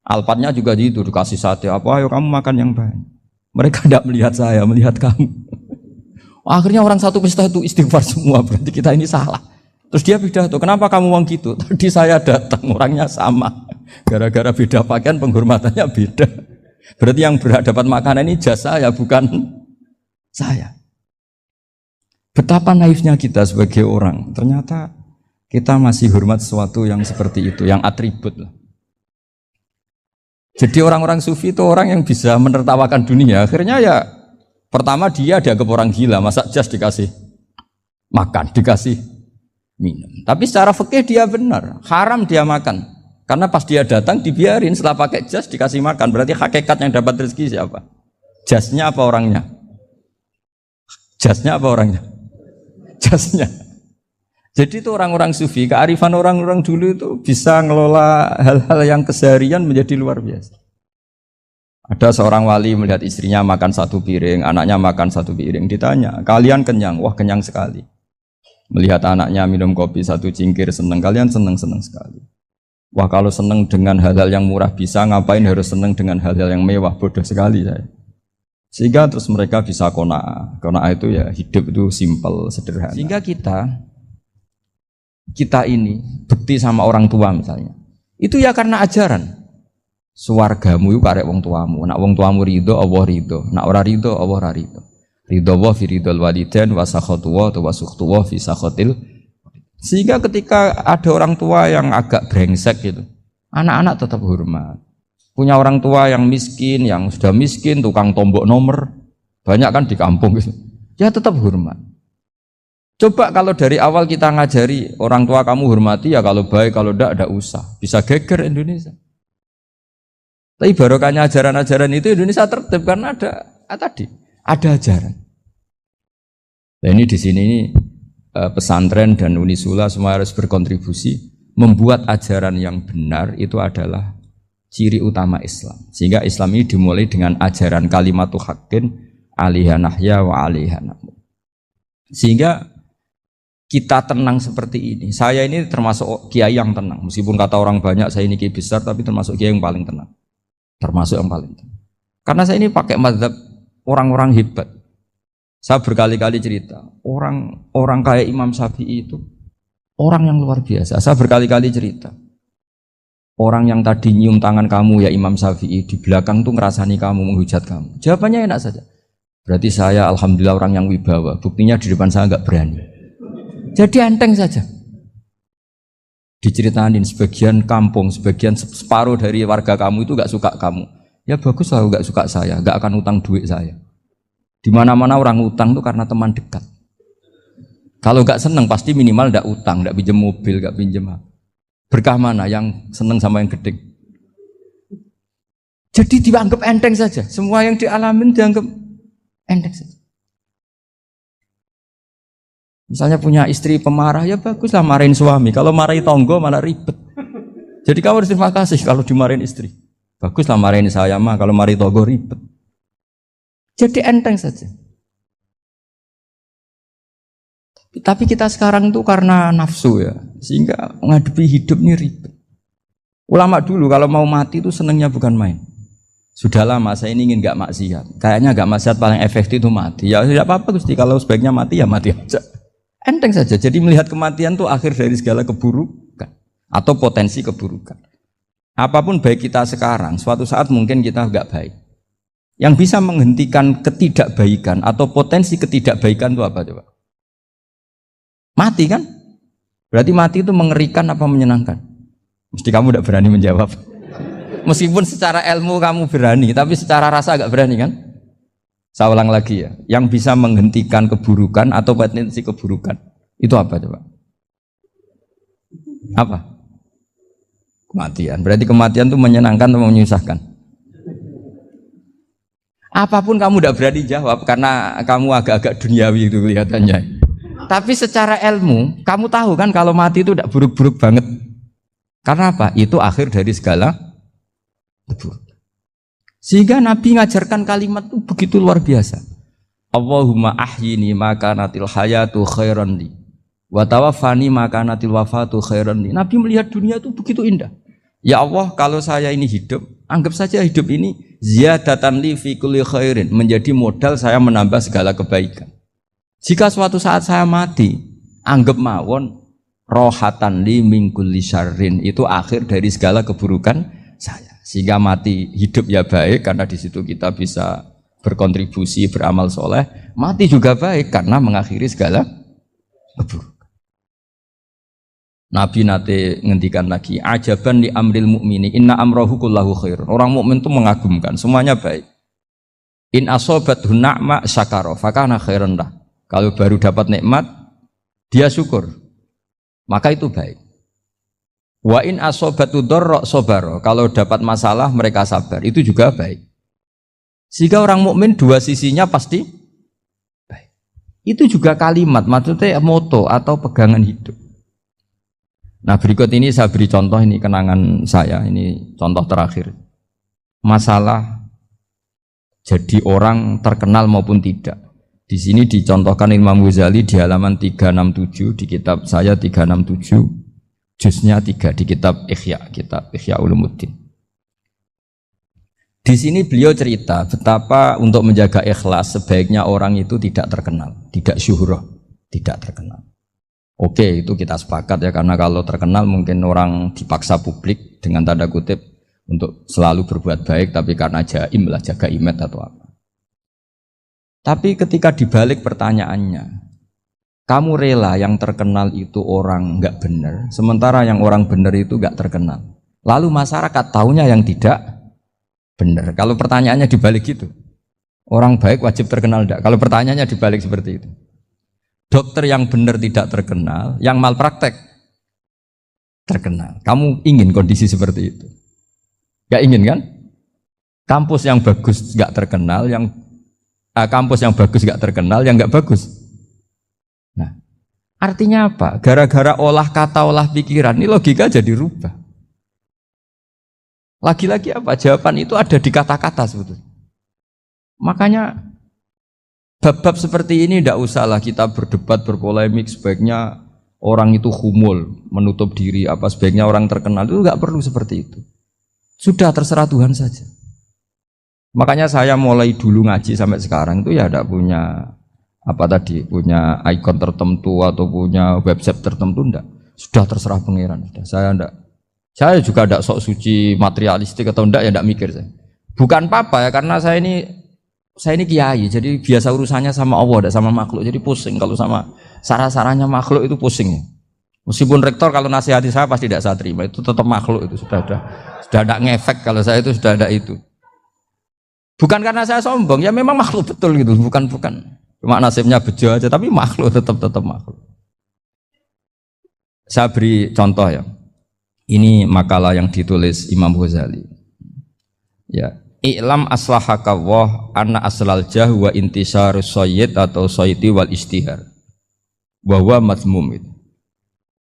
Alpatnya juga gitu, dikasih sate apa? Ayo kamu makan yang banyak. Mereka tidak melihat saya, melihat kamu. Akhirnya orang satu pesta itu istighfar semua, berarti kita ini salah. Terus dia pidato, kenapa kamu uang gitu? Tadi saya datang, orangnya sama. Gara-gara beda pakaian, penghormatannya beda. Berarti yang berhak dapat makanan ini jasa ya, bukan saya. Betapa naifnya kita sebagai orang. Ternyata kita masih hormat sesuatu yang seperti itu, yang atribut lah. Jadi orang-orang sufi itu orang yang bisa menertawakan dunia. Akhirnya ya, pertama dia dianggap orang gila, masa jas dikasih makan, dikasih minum. Tapi secara fikih dia benar, haram dia makan. Karena pas dia datang dibiarin, setelah pakai jas dikasih makan. Berarti hakikat yang dapat rezeki siapa? Jasnya apa orangnya? Jasnya apa orangnya? Jasnya. Jadi itu orang-orang sufi, kearifan orang-orang dulu itu bisa ngelola hal-hal yang keseharian menjadi luar biasa. Ada seorang wali melihat istrinya makan satu piring, anaknya makan satu piring. Ditanya, kalian kenyang? Wah, kenyang sekali. Melihat anaknya minum kopi satu cingkir, senang. Kalian senang-senang sekali. Wah, kalau senang dengan hal-hal yang murah bisa, ngapain harus senang dengan hal-hal yang mewah? Bodoh sekali saya. Sehingga terus mereka bisa qanaah. Qanaah itu ya hidup itu simpel, sederhana. Sehingga kita ini bekti sama orang tua misalnya. Itu ya karena ajaran. Suwargamu itu karek wong tuamu. Nak wong tuamu ridho, Allah ridho. Nak ora ridho, Allah ora ridho. Ridho wa fi ridhol walidain wa sakhatu wa sukhtu wa fi sakhatil. Sehingga ketika ada orang tua yang agak brengsek gitu, anak-anak tetap hormat. Punya orang tua yang miskin, yang sudah miskin, tukang tombok nomor, banyak kan di kampung gitu. Ya tetap hormat. Coba kalau dari awal kita ngajari orang tua kamu hormati ya, kalau baik, kalau enggak usah. Bisa geger Indonesia. Tapi barokahnya ajaran-ajaran itu Indonesia tertib karena ada ajaran. Nah ini di sini pesantren dan Unisula semua harus berkontribusi membuat ajaran yang benar itu adalah ciri utama Islam. Sehingga Islam ini dimulai dengan ajaran kalimatu haqqin alaiha nahya wa alaiha namut. Sehingga kita tenang seperti ini. Saya ini termasuk kiai yang tenang. Meskipun kata orang banyak saya ini kiai besar, tapi termasuk kiai yang paling tenang. Termasuk yang paling tenang. Karena saya ini pakai mazhab orang-orang hebat. Saya berkali-kali cerita, orang kayak Imam Syafi'i itu orang yang luar biasa. Saya berkali-kali cerita, orang yang tadi nyium tangan kamu ya Imam Syafi'i, di belakang tuh ngerasani kamu, menghujat kamu. Jawabannya enak saja. Berarti saya alhamdulillah orang yang wibawa. Buktinya di depan saya nggak berani. Jadi enteng saja. Diceritain sebagian kampung, sebagian separuh dari warga kamu itu nggak suka kamu. Ya bagus lah nggak suka saya, nggak akan utang duit saya. Di mana-mana orang utang itu karena teman dekat. Kalau nggak seneng pasti minimal nggak utang, nggak pinjam mobil, nggak pinjam. Berkah mana yang seneng sama yang gede? Jadi dianggap enteng saja. Semua yang dialamin dianggap enteng saja. Misalnya punya istri pemarah, ya baguslah marahin suami. Kalau marahin tonggo malah ribet. Jadi kamu harus terima kasih kalau dimarahin istri. Baguslah marahin saya mah, kalau marahin tonggo ribet. Jadi enteng saja. Tapi kita sekarang itu karena nafsu ya, sehingga menghadapi hidup ini ribet. Ulama dulu kalau mau mati itu senangnya bukan main. Sudah lama saya ini ingin gak maksiat. Kayaknya gak maksiat paling efektif itu mati. Ya tidak apa-apa Gusti, kalau sebaiknya mati ya mati aja. Enteng saja. Jadi melihat kematian itu akhir dari segala keburukan atau potensi keburukan. Apapun baik kita sekarang, suatu saat mungkin kita gak baik. Yang bisa menghentikan ketidakbaikan atau potensi ketidakbaikan itu apa coba? Mati kan? Berarti mati itu mengerikan apa menyenangkan? Mesti kamu tidak berani menjawab. Meskipun secara ilmu kamu berani, tapi secara rasa agak berani kan? Saya ulang lagi ya, yang bisa menghentikan keburukan atau potensi keburukan itu apa coba? Apa? Kematian. Berarti kematian itu menyenangkan atau menyusahkan? Apapun kamu tidak berani jawab karena kamu agak-agak duniawi itu kelihatannya. Tapi secara ilmu, kamu tahu kan kalau mati itu tidak buruk-buruk banget. Karena apa? Itu akhir dari segala buruk. Sehingga Nabi ngajarkan kalimat itu begitu luar biasa. Allahumma ahyini maka natil hayatu khairan li wa tawaffani maka natil wafatu khairan li. Nabi melihat dunia itu begitu indah. Ya Allah, kalau saya ini hidup, anggap saja hidup ini ziyadatan li fi kulli khairin, menjadi modal saya menambah segala kebaikan. Jika suatu saat saya mati, anggap mawon rohatan li min kulli syarrin, itu akhir dari segala keburukan saya. Sehingga mati hidup ya baik karena di situ kita bisa berkontribusi beramal soleh. Mati juga baik karena mengakhiri segala keburukan. Nabi nate ngendikan lagi, ajaban li amril mu'mini inna amrahu kullahu khair. Orang mukmin itu mengagumkan, semuanya baik. In asobathu na'ma syakara fakana khairan lah. Kalau baru dapat nikmat, dia syukur, maka itu baik. Wa in asobatu dharra sabara, kalau dapat masalah mereka sabar, itu juga baik. Sehingga orang mukmin dua sisinya pasti baik. Itu juga kalimat, maksudnya moto atau pegangan hidup. Nah berikut ini saya beri contoh, ini kenangan saya, ini contoh terakhir. Masalah jadi orang terkenal maupun tidak. Di sini dicontohkan Imam Ghazali di halaman 367 di kitab saya 367. Juznya 3 di kitab Ihya Ulumuddin. Di sini beliau cerita betapa untuk menjaga ikhlas sebaiknya orang itu tidak terkenal, tidak syuhrah, tidak terkenal. Oke, itu kita sepakat ya, karena kalau terkenal mungkin orang dipaksa publik dengan tanda kutip untuk selalu berbuat baik, tapi karena jaim lah, jaga image atau apa. Tapi ketika dibalik pertanyaannya, kamu rela yang terkenal itu orang nggak benar, sementara yang orang benar itu nggak terkenal. Lalu masyarakat taunya yang tidak benar. Kalau pertanyaannya dibalik gitu, orang baik wajib terkenal enggak? Kalau pertanyaannya dibalik seperti itu, dokter yang benar tidak terkenal, yang malpraktek terkenal. Kamu ingin kondisi seperti itu? Nggak ingin kan? Kampus yang bagus nggak terkenal, kampus yang bagus nggak terkenal, yang nggak bagus. Nah, artinya apa? Gara-gara olah kata, olah pikiran, ini logika jadi rubah. Lagi-lagi apa? Jawaban itu ada di kata-kata sebetulnya. Makanya bab-bab seperti ini tidak usahlah kita berdebat, berpolemik. Sebaiknya orang itu humul, menutup diri. Apa sebaiknya orang terkenal itu nggak perlu seperti itu. Sudah terserah Tuhan saja. Makanya saya mulai dulu ngaji sampai sekarang itu ya tidak punya punya ikon tertentu atau punya website tertentu, enggak. Sudah terserah pangeran. Saya juga enggak sok suci materialistik atau enggak, ya enggak mikir saya. Bukan apa-apa ya, karena saya ini kiai, jadi biasa urusannya sama Allah, enggak sama makhluk. Jadi pusing kalau sama sarah-sarahnya makhluk itu pusing. Meskipun rektor kalau nasihati saya pasti tidak saya terima, itu tetap makhluk, itu sudah ada ngefek kalau saya itu sudah ada itu. Bukan karena saya sombong, ya memang makhluk betul gitu, bukan. Cuma nasibnya bejo aja, tapi makhluk tetap makhluk. Saya beri contoh ya. Ini makalah yang ditulis Imam Ghazali. Ya, i'lam aslahakawah anna aslal jah wa intisarus sayyid atau sayyidi wal istihar. Wa huwa mazmum itu.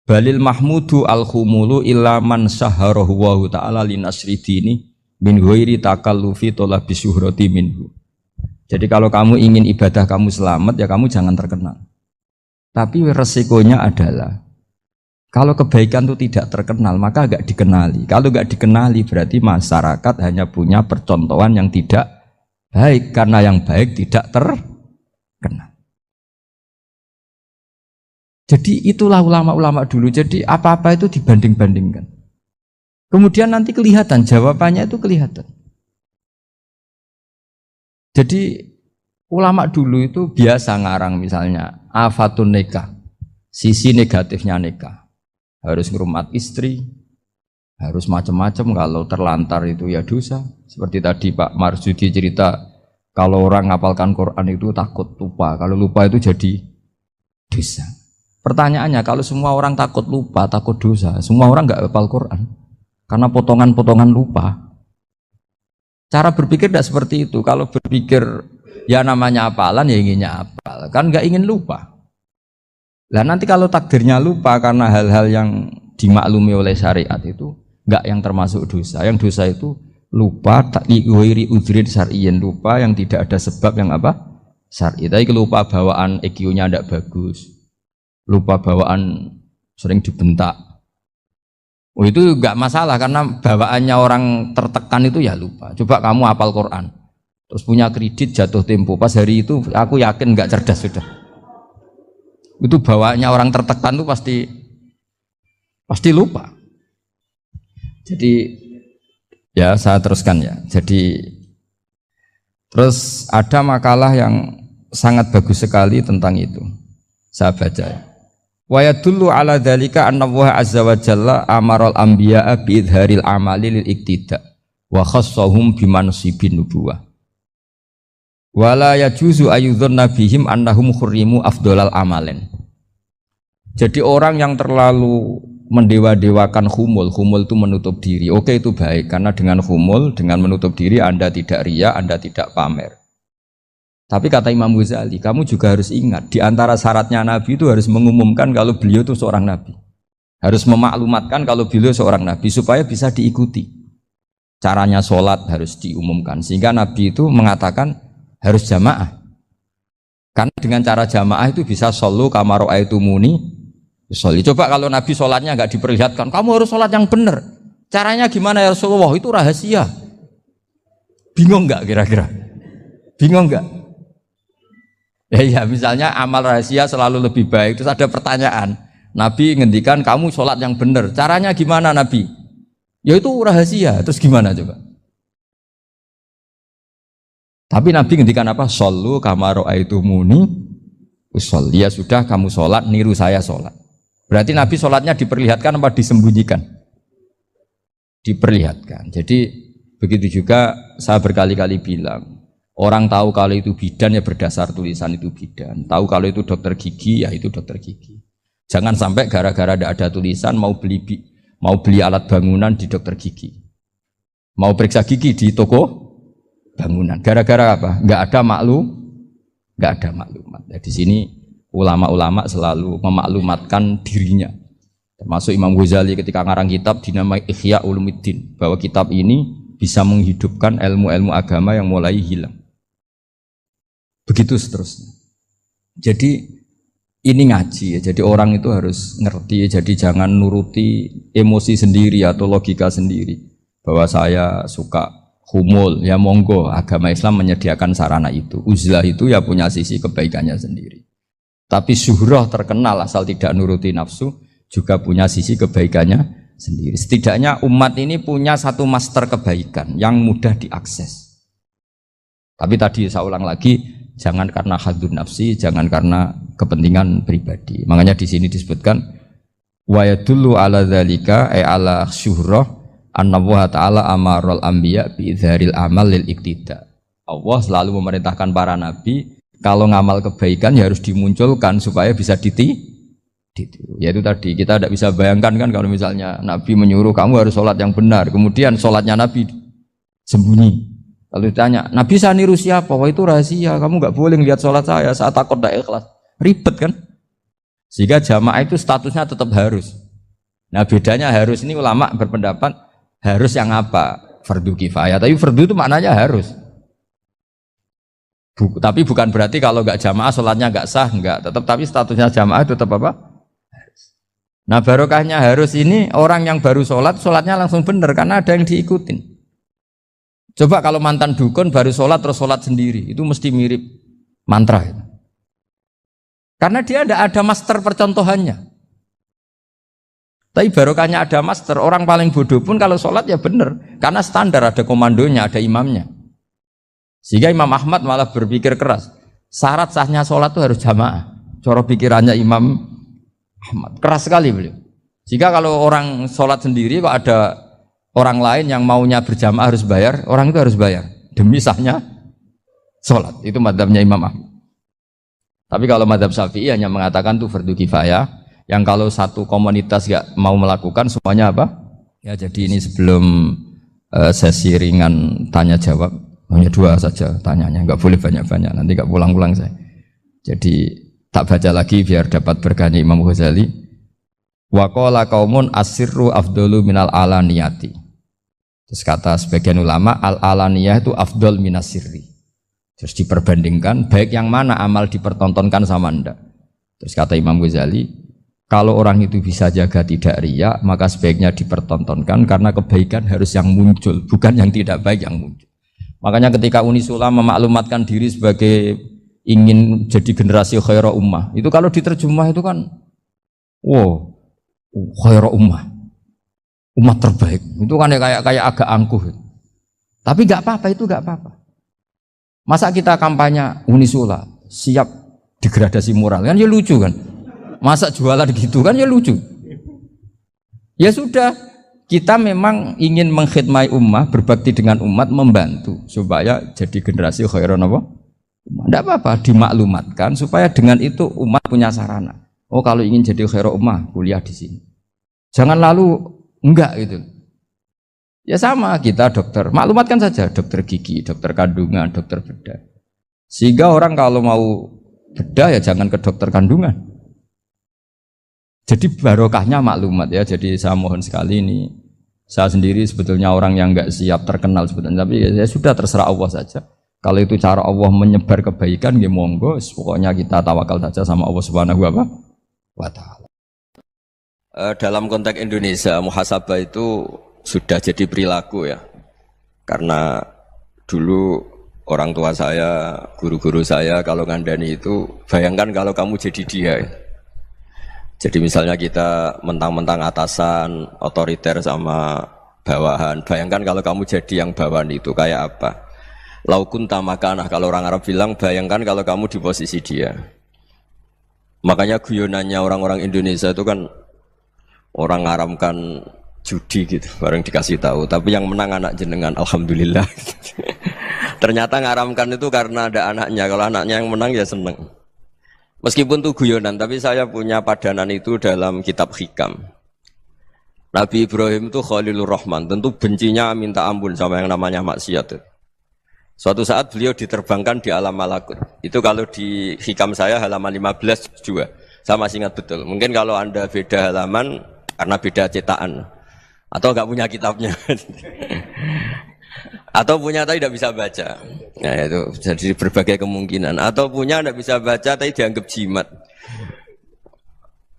Balil mahmudu al-khumulu illa man saharahu wa ta'ala linasri dini min ghairi takallufi talabi syuhrati minhu. Jadi kalau kamu ingin ibadah kamu selamat, ya kamu jangan terkenal. Tapi resikonya adalah kalau kebaikan itu tidak terkenal, maka agak dikenali. Kalau agak dikenali berarti masyarakat hanya punya percontohan yang tidak baik, karena yang baik tidak terkenal. Jadi itulah ulama-ulama dulu. Jadi apa-apa itu dibanding-bandingkan. Kemudian nanti kelihatan, jawabannya itu kelihatan. Jadi ulama dulu itu biasa ngarang misalnya afatun nikah, sisi negatifnya nikah. harus ngrumat istri, harus macam-macam. Kalau terlantar itu ya dosa. Seperti tadi Pak Marsudi cerita, kalau orang ngapalkan Quran itu takut lupa. Kalau lupa itu jadi dosa. Pertanyaannya, kalau semua orang takut lupa, takut dosa, semua orang nggak hafal Quran karena potongan-potongan lupa. Cara berpikir tidak seperti itu. Kalau berpikir ya namanya hafalan ya inginnya hafal, kan nggak ingin lupa. Lah nanti kalau takdirnya lupa karena hal-hal yang dimaklumi oleh syariat itu enggak yang termasuk dosa. Yang dosa itu lupa takliwiri udhrin syar'iyyin, lupa yang tidak ada sebab yang apa? Syar'i. Tapi lupa bawaan EQ-nya tidak bagus. Lupa bawaan sering dibentak. Oh itu enggak masalah karena bawaannya orang tertekan itu ya lupa. Coba kamu hafal Quran. Terus punya kredit jatuh tempo. Pas hari itu aku yakin enggak cerdas sudah. Itu bawaannya orang tertekan itu pasti lupa. Jadi ya saya teruskan ya. Jadi terus ada makalah yang sangat bagus sekali tentang itu. Saya baca ya. Wa yadullu ala dzalika anna Allah azza wa jalla amaral anbiya'a bi idharil amali lil iktida wa khassahum bi mansibin nubuwah. Wala yajuzu ayyudhanna bihim annahum khurrimu afdhalal amalin. Jadi orang yang terlalu mendewa-dewakan khumul itu menutup diri. Oke itu baik karena dengan khumul, dengan menutup diri Anda tidak riya, Anda tidak pamer. Tapi kata Imam Ghazali, kamu juga harus ingat di antara syaratnya Nabi itu harus mengumumkan kalau beliau itu seorang Nabi. Harus memaklumatkan kalau beliau seorang Nabi supaya bisa diikuti. Caranya sholat harus diumumkan sehingga Nabi itu mengatakan harus jamaah. Karena dengan cara jamaah itu bisa shollu kama ra'aitumuni usolli. Coba kalau Nabi sholatnya nggak diperlihatkan, kamu harus sholat yang benar. Caranya gimana ya Rasulullah? Itu rahasia. Bingung nggak kira-kira? Bingung nggak? Ya misalnya amal rahasia selalu lebih baik. Terus ada pertanyaan, Nabi ngendikan kamu sholat yang benar. Caranya gimana Nabi? Ya itu rahasia. Terus gimana coba? Tapi Nabi ngendikan apa? Shollu kama ra'aitumuni usolli. Ya sudah kamu sholat, niru saya sholat. Berarti Nabi sholatnya diperlihatkan apa disembunyikan? Diperlihatkan. Jadi begitu juga saya berkali-kali bilang, orang tahu kalau itu bidan ya berdasar tulisan itu bidan. Tahu kalau itu dokter gigi ya itu dokter gigi. Jangan sampai gara-gara tidak ada tulisan mau beli alat bangunan di dokter gigi. Mau periksa gigi di toko bangunan. Gara-gara apa? Nggak ada maklumat. Nah, di sini ulama-ulama selalu memaklumatkan dirinya. Termasuk Imam Ghazali ketika ngarang kitab dinamai Ihya Ulumuddin, bahwa kitab ini bisa menghidupkan ilmu-ilmu agama yang mulai hilang. Begitu seterusnya. Jadi ini ngaji ya. Jadi orang itu harus ngerti. Jadi jangan nuruti emosi sendiri atau logika sendiri. Bahwa saya suka humul, ya monggo. Agama Islam menyediakan sarana itu. Uzlah itu ya punya sisi kebaikannya sendiri. Tapi syuhrah terkenal asal tidak nuruti nafsu juga punya sisi kebaikannya sendiri. Setidaknya umat ini punya satu master kebaikan yang mudah diakses. Tapi tadi saya ulang lagi, jangan karena hadzun nafsi, jangan karena kepentingan pribadi. Makanya di sini disebutkan wa yadullu ala dzalika ay ala syuhrah anna Allah taala amaral anbiya bi idharil amal lil iktida. Allah selalu memerintahkan para nabi kalau ngamal kebaikan ya harus dimunculkan supaya bisa ditiru. Yaitu tadi kita tidak bisa bayangkan kan kalau misalnya Nabi menyuruh kamu harus sholat yang benar, kemudian sholatnya Nabi sembunyi. Kalau ditanya, Nabi saya niru siapa? Wah itu rahasia, kamu nggak boleh lihat sholat saya, saat takut tidak ikhlas. Ribet kan? Sehingga jamaah itu statusnya tetap harus. Nah bedanya harus ini ulama berpendapat harus yang apa? Fardu kifayah. Tapi fardu itu maknanya harus. Tapi bukan berarti kalau nggak jamaah sholatnya nggak sah, nggak. Tapi statusnya jamaah tetap apa? Harus. Nah barokahnya harus ini orang yang baru sholat, sholatnya langsung benar karena ada yang diikutin. Coba kalau mantan dukun baru sholat terus sholat sendiri, itu mesti mirip mantra. Karena dia tidak ada master percontohannya. Tapi barokahnya ada master, orang paling bodoh pun kalau sholat ya benar, karena standar ada komandonya, ada imamnya. Sehingga Imam Ahmad malah berpikir keras, syarat sahnya sholat itu harus jamaah. Cara pikirannya Imam Ahmad keras sekali beliau. Jika kalau orang sholat sendiri kok ada orang lain yang maunya berjamaah harus bayar, orang itu harus bayar demi sahnya sholat. Itu madzhabnya Imam Ahmad. Tapi kalau madzhab Syafi'i hanya mengatakan itu fardu kifayah, yang kalau satu komunitas gak mau melakukan semuanya apa? Ya jadi ini sebelum sesi ringan tanya jawab, hanya 2 saja tanyanya, nggak boleh banyak-banyak, nanti nggak pulang-pulang saya. Jadi tak baca lagi biar dapat berkahnya Imam Ghazali. Wa qala qaumun asirru afdalu minal alaniyati. Terus kata sebagian ulama al-alaniyah itu afdal minas sirri. Terus diperbandingkan baik yang mana amal dipertontonkan sama ndak. Terus kata Imam Ghazali, kalau orang itu bisa jaga tidak riya, maka sebaiknya dipertontonkan karena kebaikan harus yang muncul, bukan yang tidak baik yang muncul. Makanya ketika Unisula memaklumatkan diri sebagai ingin jadi generasi khairah ummah, itu kalau diterjemah itu kan wow, khairah ummah, umat terbaik. Itu kan kayak agak angkuh. Tapi nggak apa-apa, itu nggak apa-apa. Masa kita kampanye Unisula siap degradasi moral, kan ya lucu kan. Masa jualan gitu kan ya lucu. Ya sudah, kita memang ingin mengkhidmati ummah, berbakti dengan umat, membantu supaya jadi generasi khairun apa? Tidak apa-apa, dimaklumatkan supaya dengan itu umat punya sarana. Oh kalau ingin jadi khairun ummah, kuliah di sini. Jangan lalu enggak gitu. Ya sama kita dokter, maklumatkan saja dokter gigi, dokter kandungan, dokter bedah. Sehingga orang kalau mau bedah ya jangan ke dokter kandungan. Jadi barokahnya maklumat ya. Jadi saya mohon sekali ini, saya sendiri sebetulnya orang yang enggak siap terkenal sebetulnya, tapi ya sudah terserah Allah saja. Kalau itu cara Allah menyebar kebaikan, ya monggo. Pokoknya kita tawakal saja sama Allah Subhanahu wa Ta'ala. Dalam konteks Indonesia, muhasabah itu sudah jadi perilaku ya. Karena dulu orang tua saya, guru-guru saya kalau ngandani itu, bayangkan kalau kamu jadi dia. Jadi misalnya kita mentang-mentang atasan, otoriter sama bawahan. Bayangkan kalau kamu jadi yang bawahan itu kayak apa? Laukun tamakanah, kalau orang Arab bilang, bayangkan kalau kamu di posisi dia. Makanya guyonannya orang-orang Indonesia itu kan orang ngaramkan judi gitu, bareng dikasih tahu. Tapi yang menang anak jenengan, alhamdulillah. Ternyata ngaramkan itu karena ada anaknya. Kalau anaknya yang menang ya seneng. Meskipun itu guyonan, tapi saya punya padanan itu dalam kitab Hikam. Nabi Ibrahim itu Khalilur Rahman, tentu bencinya minta ampun sama yang namanya maksiat. Suatu saat beliau diterbangkan di alam malakut. Itu kalau di Hikam saya halaman 15 juga. Saya masih ingat betul. Mungkin kalau Anda beda halaman karena beda cetakan. Atau enggak punya kitabnya. Atau punya tapi tidak bisa baca. Nah itu jadi berbagai kemungkinan. Atau punya tidak bisa baca tapi dianggap jimat.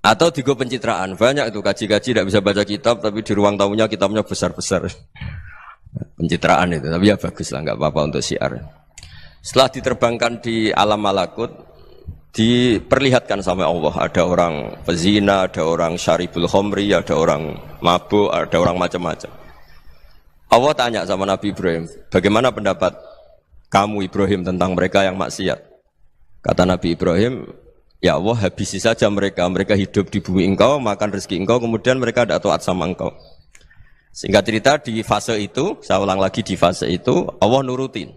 Atau digo pencitraan. Banyak itu kaji-kaji tidak bisa baca kitab tapi di ruang tamunya kitabnya besar-besar. Pencitraan itu, tapi ya bagus lah, nggak apa-apa untuk syiar. Setelah diterbangkan di alam malakut, diperlihatkan sama Allah, ada orang pezina, ada orang syaribul khomri, ada orang mabuk, ada orang macam-macam. Allah tanya sama Nabi Ibrahim, bagaimana pendapat kamu Ibrahim tentang mereka yang maksiat? Kata Nabi Ibrahim, ya Allah habisi saja mereka, mereka hidup di bumi engkau, makan rezeki engkau, kemudian mereka tidak taat sama engkau. Singkat cerita di fase itu, saya ulang lagi di fase itu, Allah nurutin.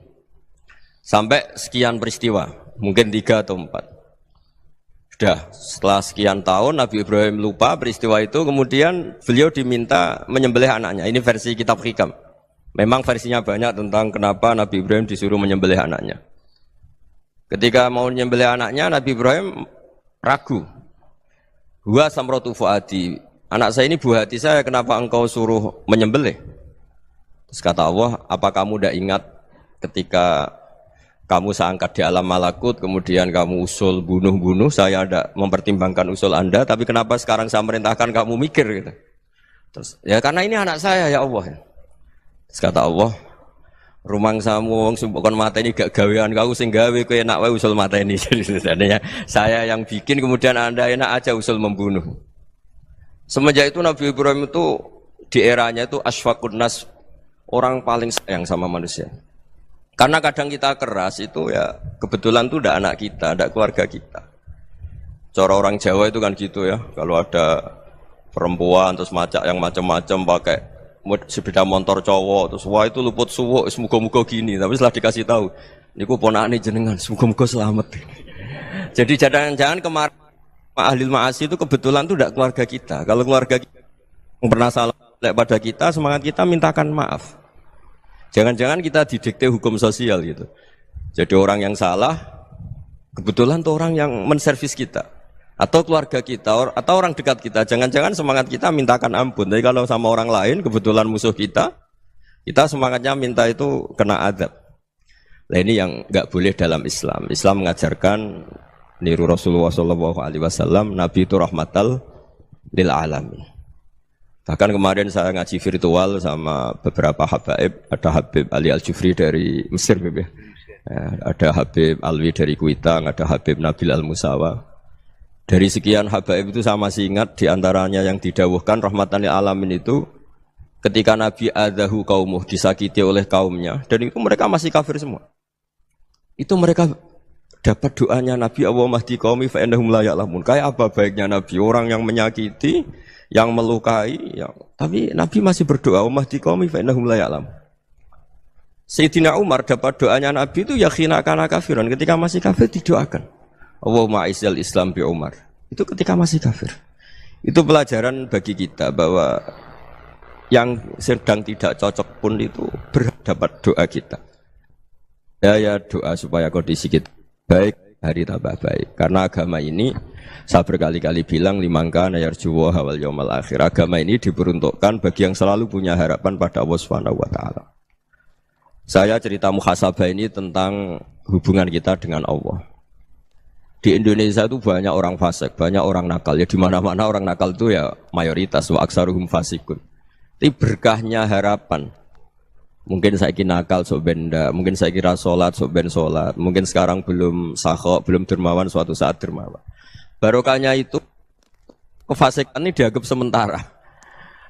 Sampai sekian peristiwa, mungkin 3 atau 4. Sudah, setelah sekian tahun Nabi Ibrahim lupa peristiwa itu, kemudian beliau diminta menyembelih anaknya. Ini versi kitab Hikam. Memang versinya banyak tentang kenapa Nabi Ibrahim disuruh menyembelih anaknya. Ketika mau menyembelih anaknya, Nabi Ibrahim ragu. Huwa samratu fuadi. Anak saya ini buah hati saya, kenapa engkau suruh menyembelih? Terus kata Allah, apa kamu tidak ingat ketika kamu saya angkat di alam malakut, kemudian kamu usul bunuh-bunuh, saya tidak mempertimbangkan usul Anda, tapi kenapa sekarang saya merintahkan kamu mikir? Gitu. Terus, ya karena ini anak saya ya Allah. Terus kata Allah, rumang samu wong sumpukon mata ini gak gawean kau sing gawe kowe enak wae usul mata ini. Jadi sebenarnya saya yang bikin, kemudian Anda enak aja usul membunuh. Semenjak itu Nabi Ibrahim itu di eranya itu asfaqun nas, orang paling sayang sama manusia. Karena kadang kita keras itu ya kebetulan itu tidak anak kita, tidak keluarga kita. Cara orang Jawa itu kan gitu ya, kalau ada perempuan terus macak yang macam-macam pakai sepeda motor cowok terus wah itu luput suwuk semoga-moga gini tapi setelah dikasih tahu niku ponakane jenengan semoga-moga selamat. Jadi jangan-jangan kemarin ahli ma'asi itu kebetulan tuh tidak keluarga kita. Kalau keluarga kita yang pernah salah pada kita, semangat kita mintakan maaf. Jangan-jangan kita didikte hukum sosial gitu. Jadi orang yang salah kebetulan tuh orang yang menservis kita atau keluarga kita atau orang dekat kita. Jangan-jangan semangat kita mintakan ampun. Tapi kalau sama orang lain kebetulan musuh kita semangatnya minta itu kena adab. Nah ini yang nggak boleh dalam Islam. Islam mengajarkan niru Rasulullah SAW, Nabi itu rahmatal lil alamin. Bahkan kemarin saya ngaji virtual sama beberapa habaib, ada Habib Ali Al-Jufri dari Mesir, ada Habib Alwi dari Kuitang, ada Habib Nabil Al-Musawa. Dari sekian habaib itu saya masih ingat diantaranya yang didawuhkan rahmatan lil alamin itu ketika Nabi adahu kaumuh disakiti oleh kaumnya dan itu mereka masih kafir semua. Itu mereka dapat doanya Nabi Allahumma hdi qaumi fa innahum la ya'lamun. Kayak apa baiknya Nabi orang yang menyakiti, yang melukai, tapi Nabi masih berdoa Allahumma hdi qaumi fa innahum la ya'lamun. Sayyidina Umar dapat doanya Nabi itu yakhina kana kafiran ketika masih kafir didoakan. Allahumma aizzal Islam bi Umar. Itu ketika masih kafir. Itu pelajaran bagi kita bahwa yang sedang tidak cocok pun itu berdapat doa kita. Ya doa supaya kondisi kita baik, hari tambah baik. Karena agama ini, saya berkali-kali bilang, limangkan yarjuwa hawal yawmal akhir. Agama ini diperuntukkan bagi yang selalu punya harapan pada Allah Subhanahu wa Ta'ala. Saya cerita muhasabah ini tentang hubungan kita dengan Allah. Di Indonesia itu banyak orang fasik, banyak orang nakal. Ya di mana-mana orang nakal itu ya mayoritas, wa aksaruhum fasikun. Tapi berkahnya harapan. Mungkin saya kira nakal sok benda, mungkin saya kira sholat sok ben sholat, mungkin sekarang belum sakhok, belum dermawan, suatu saat dermawan. Barokahnya itu kefasikan ini dianggap sementara,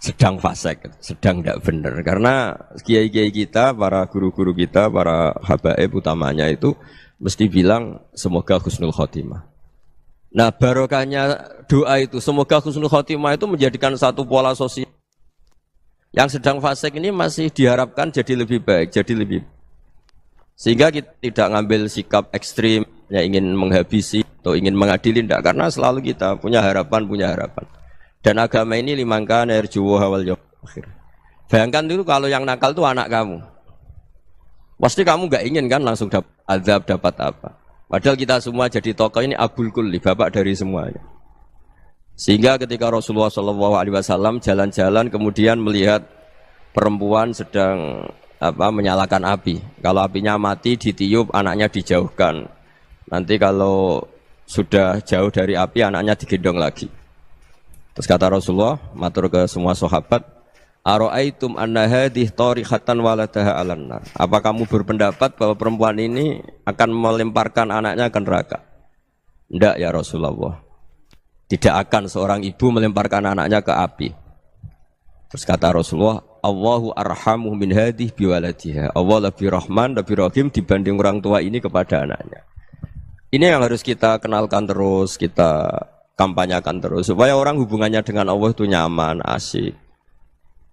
sedang fasik, sedang tidak benar. Karena kiai-kiai kita, para guru-guru kita, para habaib utamanya itu mesti bilang semoga husnul khotimah. Nah barokahnya doa itu semoga husnul khotimah itu menjadikan satu pola sosial. Yang sedang fasik ini masih diharapkan jadi lebih baik, jadi lebih sehingga kita tidak ngambil sikap ekstrim, ya ingin menghabisi atau ingin mengadili, tidak, karena selalu kita punya harapan. Dan agama ini limangkan yarjuwa hawal yawmal akhir. Bayangkan dulu kalau yang nakal itu anak kamu, pasti kamu nggak ingin kan langsung dapat azab, dapat apa? Padahal kita semua jadi tokoh ini abul kulli, bapak dari semuanya. Sehingga ketika Rasulullah SAW jalan-jalan kemudian melihat perempuan sedang menyalakan api. Kalau apinya mati ditiup, anaknya dijauhkan. Nanti kalau sudah jauh dari api, anaknya digendong lagi. Terus kata Rasulullah, matur ke semua sahabat, Aro'aitum anna hadih tarihatan waladaha alan nar. Apa kamu berpendapat bahwa perempuan ini akan melemparkan anaknya ke neraka? Tidak ya Rasulullah. Tidak akan seorang ibu melemparkan anaknya ke api. Terus kata Rasulullah, Allahu arhamu min hadih biwaladiha. Allah lebih rahman, lebih rahim dibanding orang tua ini kepada anaknya. Ini yang harus kita kenalkan terus, kita kampanyakan terus, supaya orang hubungannya dengan Allah itu nyaman, asik.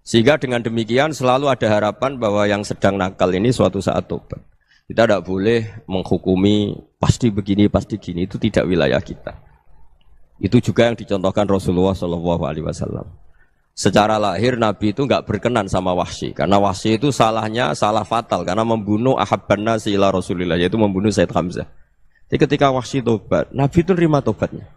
Sehingga dengan demikian selalu ada harapan bahwa yang sedang nakal ini suatu saat tobat. Kita tidak boleh menghukumi pasti begini, pasti gini, itu tidak wilayah kita. Itu juga yang dicontohkan Rasulullah SAW. Secara lahir Nabi itu nggak berkenan sama Wahsy, karena Wahsy itu salahnya salah fatal karena membunuh ahabban nasi ila Rasulillah, yaitu membunuh Said Hamzah. Jadi ketika Wahsy tobat, Nabi itu nerima tobatnya.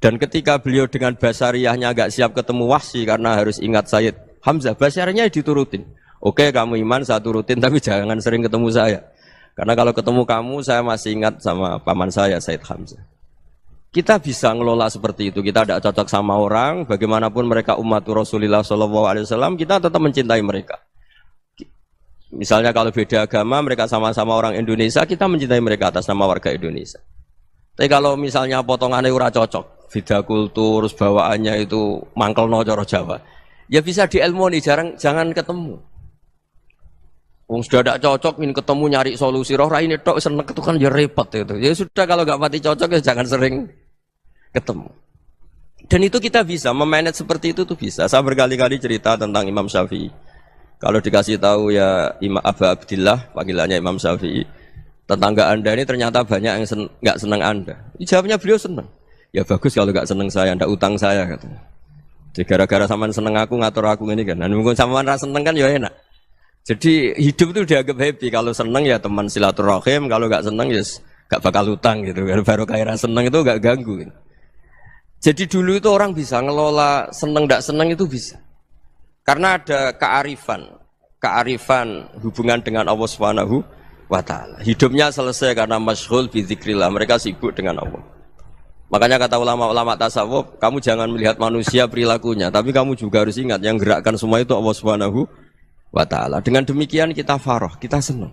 Dan ketika beliau dengan basariyahnya nggak siap ketemu Wahsy karena harus ingat Said Hamzah, basariyahnya diturutin. Oke, kamu iman, saya turutin, tapi jangan sering ketemu saya. Karena kalau ketemu kamu, saya masih ingat sama paman saya Said Hamzah. Kita bisa ngelola seperti itu. Kita tidak cocok sama orang, bagaimanapun mereka umat Rasulullah SAW, kita tetap mencintai mereka. Misalnya kalau beda agama, mereka sama-sama orang Indonesia, kita mencintai mereka atas nama warga Indonesia. Tapi kalau misalnya potongannya ora cocok, beda kultur, bawaannya itu mangkelno cara Jawa, ya bisa diilmoni, jangan ketemu. Wong sudah tidak cocok, ingin ketemu nyari solusi. Roh ini tok seneng itu kan ya repot itu. Ya sudah kalau nggak pati cocok ya jangan sering ketemu. Dan itu kita bisa memanage seperti itu tuh bisa. Saya berkali-kali cerita tentang Imam Syafi'i. Kalau dikasih tahu ya Imam Abu Abdillah, panggilannya Imam Syafi'i, tetangga Anda ini ternyata banyak yang nggak senang Anda. Jawabnya beliau senang. Ya bagus kalau nggak senang saya, ndak utang saya katanya. Jadi gara-gara sampean seneng aku ngatur aku ini kan. Nah, mungkin sampean rasa seneng kan ya enak. Jadi hidup itu dianggap happy. Kalau seneng ya teman silaturahim, kalau nggak seneng ya nggak bakal utang gitu. Baru kayak seneng itu nggak ganggu. Gitu. Jadi dulu itu orang bisa ngelola seneng ndak seneng itu bisa. Karena ada kearifan hubungan dengan Allah Subhanahu wa taala. Hidupnya selesai karena masyghul bi dzikrillah. Mereka sibuk dengan Allah. Makanya kata ulama-ulama tasawuf, kamu jangan melihat manusia perilakunya, tapi kamu juga harus ingat yang gerakkan semua itu Allah Subhanahu wa taala. Dengan demikian kita farah, kita senang.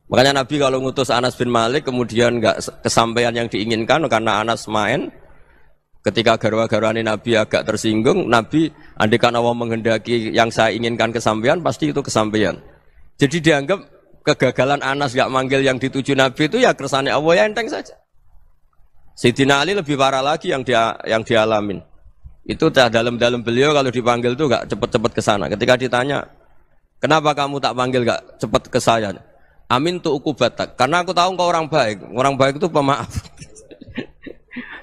Makanya Nabi kalau ngutus Anas bin Malik kemudian enggak kesampaian yang diinginkan karena Anas main, ketika garwa-garwani Nabi agak tersinggung, Nabi andaikan Allah menghendaki yang saya inginkan kesampaian, pasti itu kesampaian. Jadi dianggap kegagalan Anas enggak manggil yang dituju Nabi itu ya kersane Allah, ya enteng saja. Sayyidina Ali lebih parah lagi yang dialamin. Itu dalam beliau kalau dipanggil tuh enggak cepet-cepet ke sana. Ketika ditanya, "Kenapa kamu tak panggil enggak cepet ke saya?" "Amin tu ukubatak." Karena aku tahu engkau orang baik. Orang baik itu pemaaf.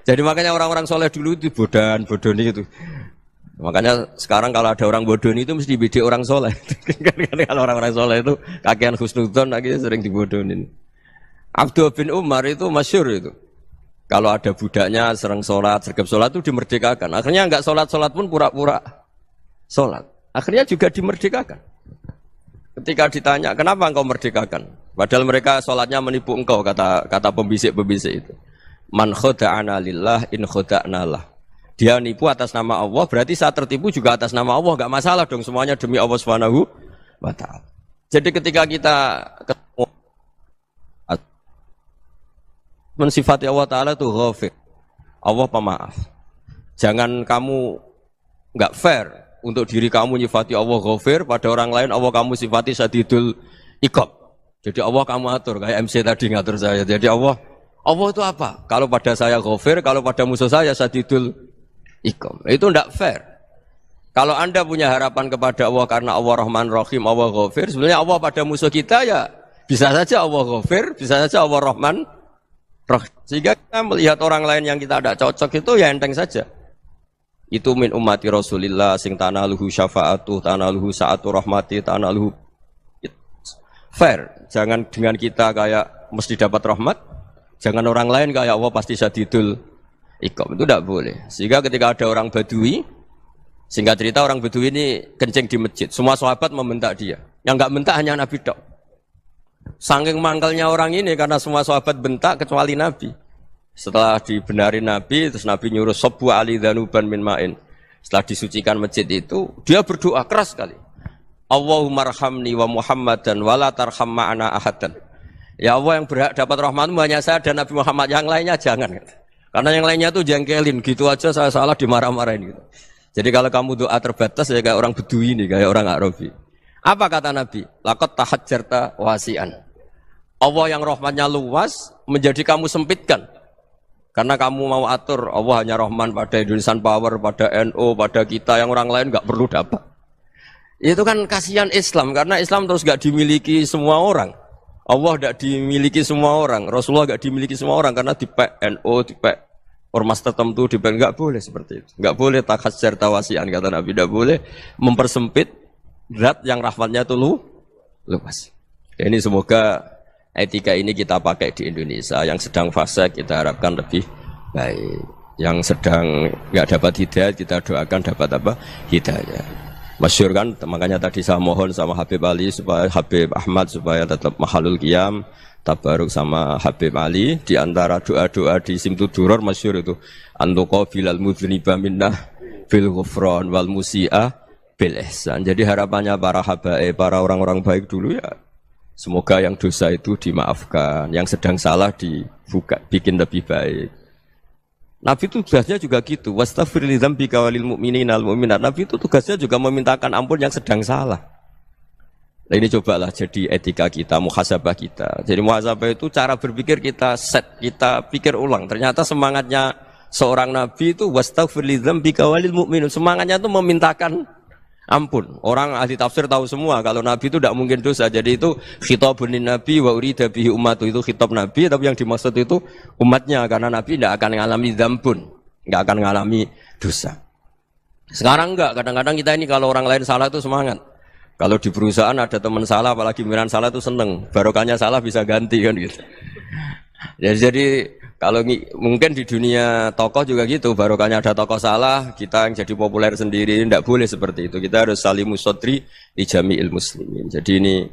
Jadi makanya orang-orang soleh dulu itu bodoni itu. Makanya sekarang kalau ada orang bodoni itu mesti dibidik orang soleh. Kalau orang-orang soleh itu kakean husnudzon akhirnya sering dibodonin. Abdul bin Umar itu masyhur itu. Kalau ada budaknya sering sholat, sergap sholat itu dimerdekakan. Akhirnya enggak sholat pun pura-pura sholat. Akhirnya juga dimerdekakan. Ketika ditanya, kenapa engkau merdekakan? Padahal mereka sholatnya menipu engkau, kata pembisik-pembisik itu. Man khoda'ana lillah in khoda'na lah. Dia nipu atas nama Allah, berarti saat tertipu juga atas nama Allah. Enggak masalah dong, semuanya demi Allah Subhanahu wa ta'ala. Jadi ketika kita ketemu mensifati Allah Ta'ala itu ghafir, Allah pemaaf. Jangan kamu enggak fair untuk diri kamu nyifati Allah ghafir, pada orang lain Allah kamu sifati syadidul iqab. Jadi Allah kamu atur, kayak MC tadi ngatur saya. Jadi Allah itu apa? Kalau pada saya ghafir, kalau pada musuh saya syadidul iqab. Itu enggak fair. Kalau Anda punya harapan kepada Allah karena Allah Rahman Rahim, Allah ghafir, sebenarnya Allah pada musuh kita ya bisa saja Allah ghafir, bisa saja Allah Rahman Rahim. Sehingga kita melihat orang lain yang kita tidak cocok itu ya enteng saja. Itu min ummati Rasulillah sing tanaluhu syafa'atu, tanaluhu sa'atu rahmati, tanaluhu fair. Jangan dengan kita kayak mesti dapat rahmat. Jangan orang lain kayak Allah pasti syadidul iqab. Itu tidak boleh. Sehingga ketika ada orang Badui, singkat cerita orang Badui ini kencing di masjid. Semua sahabat membentak dia. Yang enggak bentak hanya Nabi tok. Saking mangkalnya orang ini karena semua sahabat bentak kecuali Nabi. Setelah dibenarin Nabi, terus Nabi nyuruh Sabbu ali dhanuban min ma'in. Setelah disucikan masjid itu, dia berdoa keras sekali. Allahumma arhamni wa Muhammadan wa la tarham ma'ana ahadan. Ya Allah, yang berhak dapat rahmatmu hanya saya dan Nabi Muhammad, yang lainnya jangan. Karena yang lainnya tuh jengkelin, gitu aja saya salah dimarah-marahin gitu. Jadi kalau kamu doa terbatas ya kayak orang Bedui ini, kayak orang Arabi. Apa kata Nabi? Laqad tahajjarta wasi'an. Allah yang rahmatnya luas menjadi kamu sempitkan. Karena kamu mau atur Allah hanya Rahman pada Indonesian Power, pada NU, pada kita, yang orang lain enggak perlu dapat. Itu kan kasihan Islam, karena Islam terus enggak dimiliki semua orang. Allah enggak dimiliki semua orang, Rasulullah enggak dimiliki semua orang karena dipek NU, dipek ormas tertentu, dipek enggak boleh seperti itu. Enggak boleh takhasyar tawasian, kata Nabi, enggak boleh mempersempit zat yang rahmatnya itu luas. Ini semoga etika ini kita pakai di Indonesia. Yang sedang fase kita harapkan lebih baik. Yang sedang nggak dapat hidayah kita doakan dapat apa? Hidayah. Masyhur kan, makanya tadi saya mohon sama Habib Ali supaya Habib Ahmad supaya tetap mahalul qiyam, tabaruk sama Habib Ali. Di antara doa-doa di Simtud Duror masyhur itu antuqa bilal mudhniba minnah bil ghufran wal musi'ah bil ihsan. Jadi harapannya para habaib, para orang-orang baik dulu ya, semoga yang dosa itu dimaafkan, yang sedang salah dibuka, bikin lebih baik. Nabi itu tugasnya juga gitu. Wastaghfir li dzambika walil mu'minina wal mu'minat. Nabi itu tugasnya juga memintakan ampun yang sedang salah. Nah ini cobalah jadi etika kita, muhasabah kita. Jadi muhasabah itu cara berpikir kita set, kita pikir ulang. Ternyata semangatnya seorang nabi itu wastaghfir lidzambika walil mu'minun. Semangatnya itu memintakan ampun. Orang ahli tafsir tahu semua kalau nabi itu tidak mungkin dosa. Jadi itu khitabun nabi wa urida bihi ummatu, itu khitab nabi tapi yang dimaksud itu umatnya, karena nabi tidak akan mengalami dzambun, tidak akan mengalami dosa. Sekarang enggak, kadang-kadang kita ini kalau orang lain salah itu semangat. Kalau di perusahaan ada teman salah, apalagi pimpinan salah itu seneng. Barokahnya salah bisa ganti kan gitu. Jadi kalau mungkin di dunia tokoh juga gitu, barokahnya ada tokoh salah, kita yang jadi populer sendiri, tidak boleh seperti itu. Kita harus salimus sodri di jami'il muslimin. Jadi ini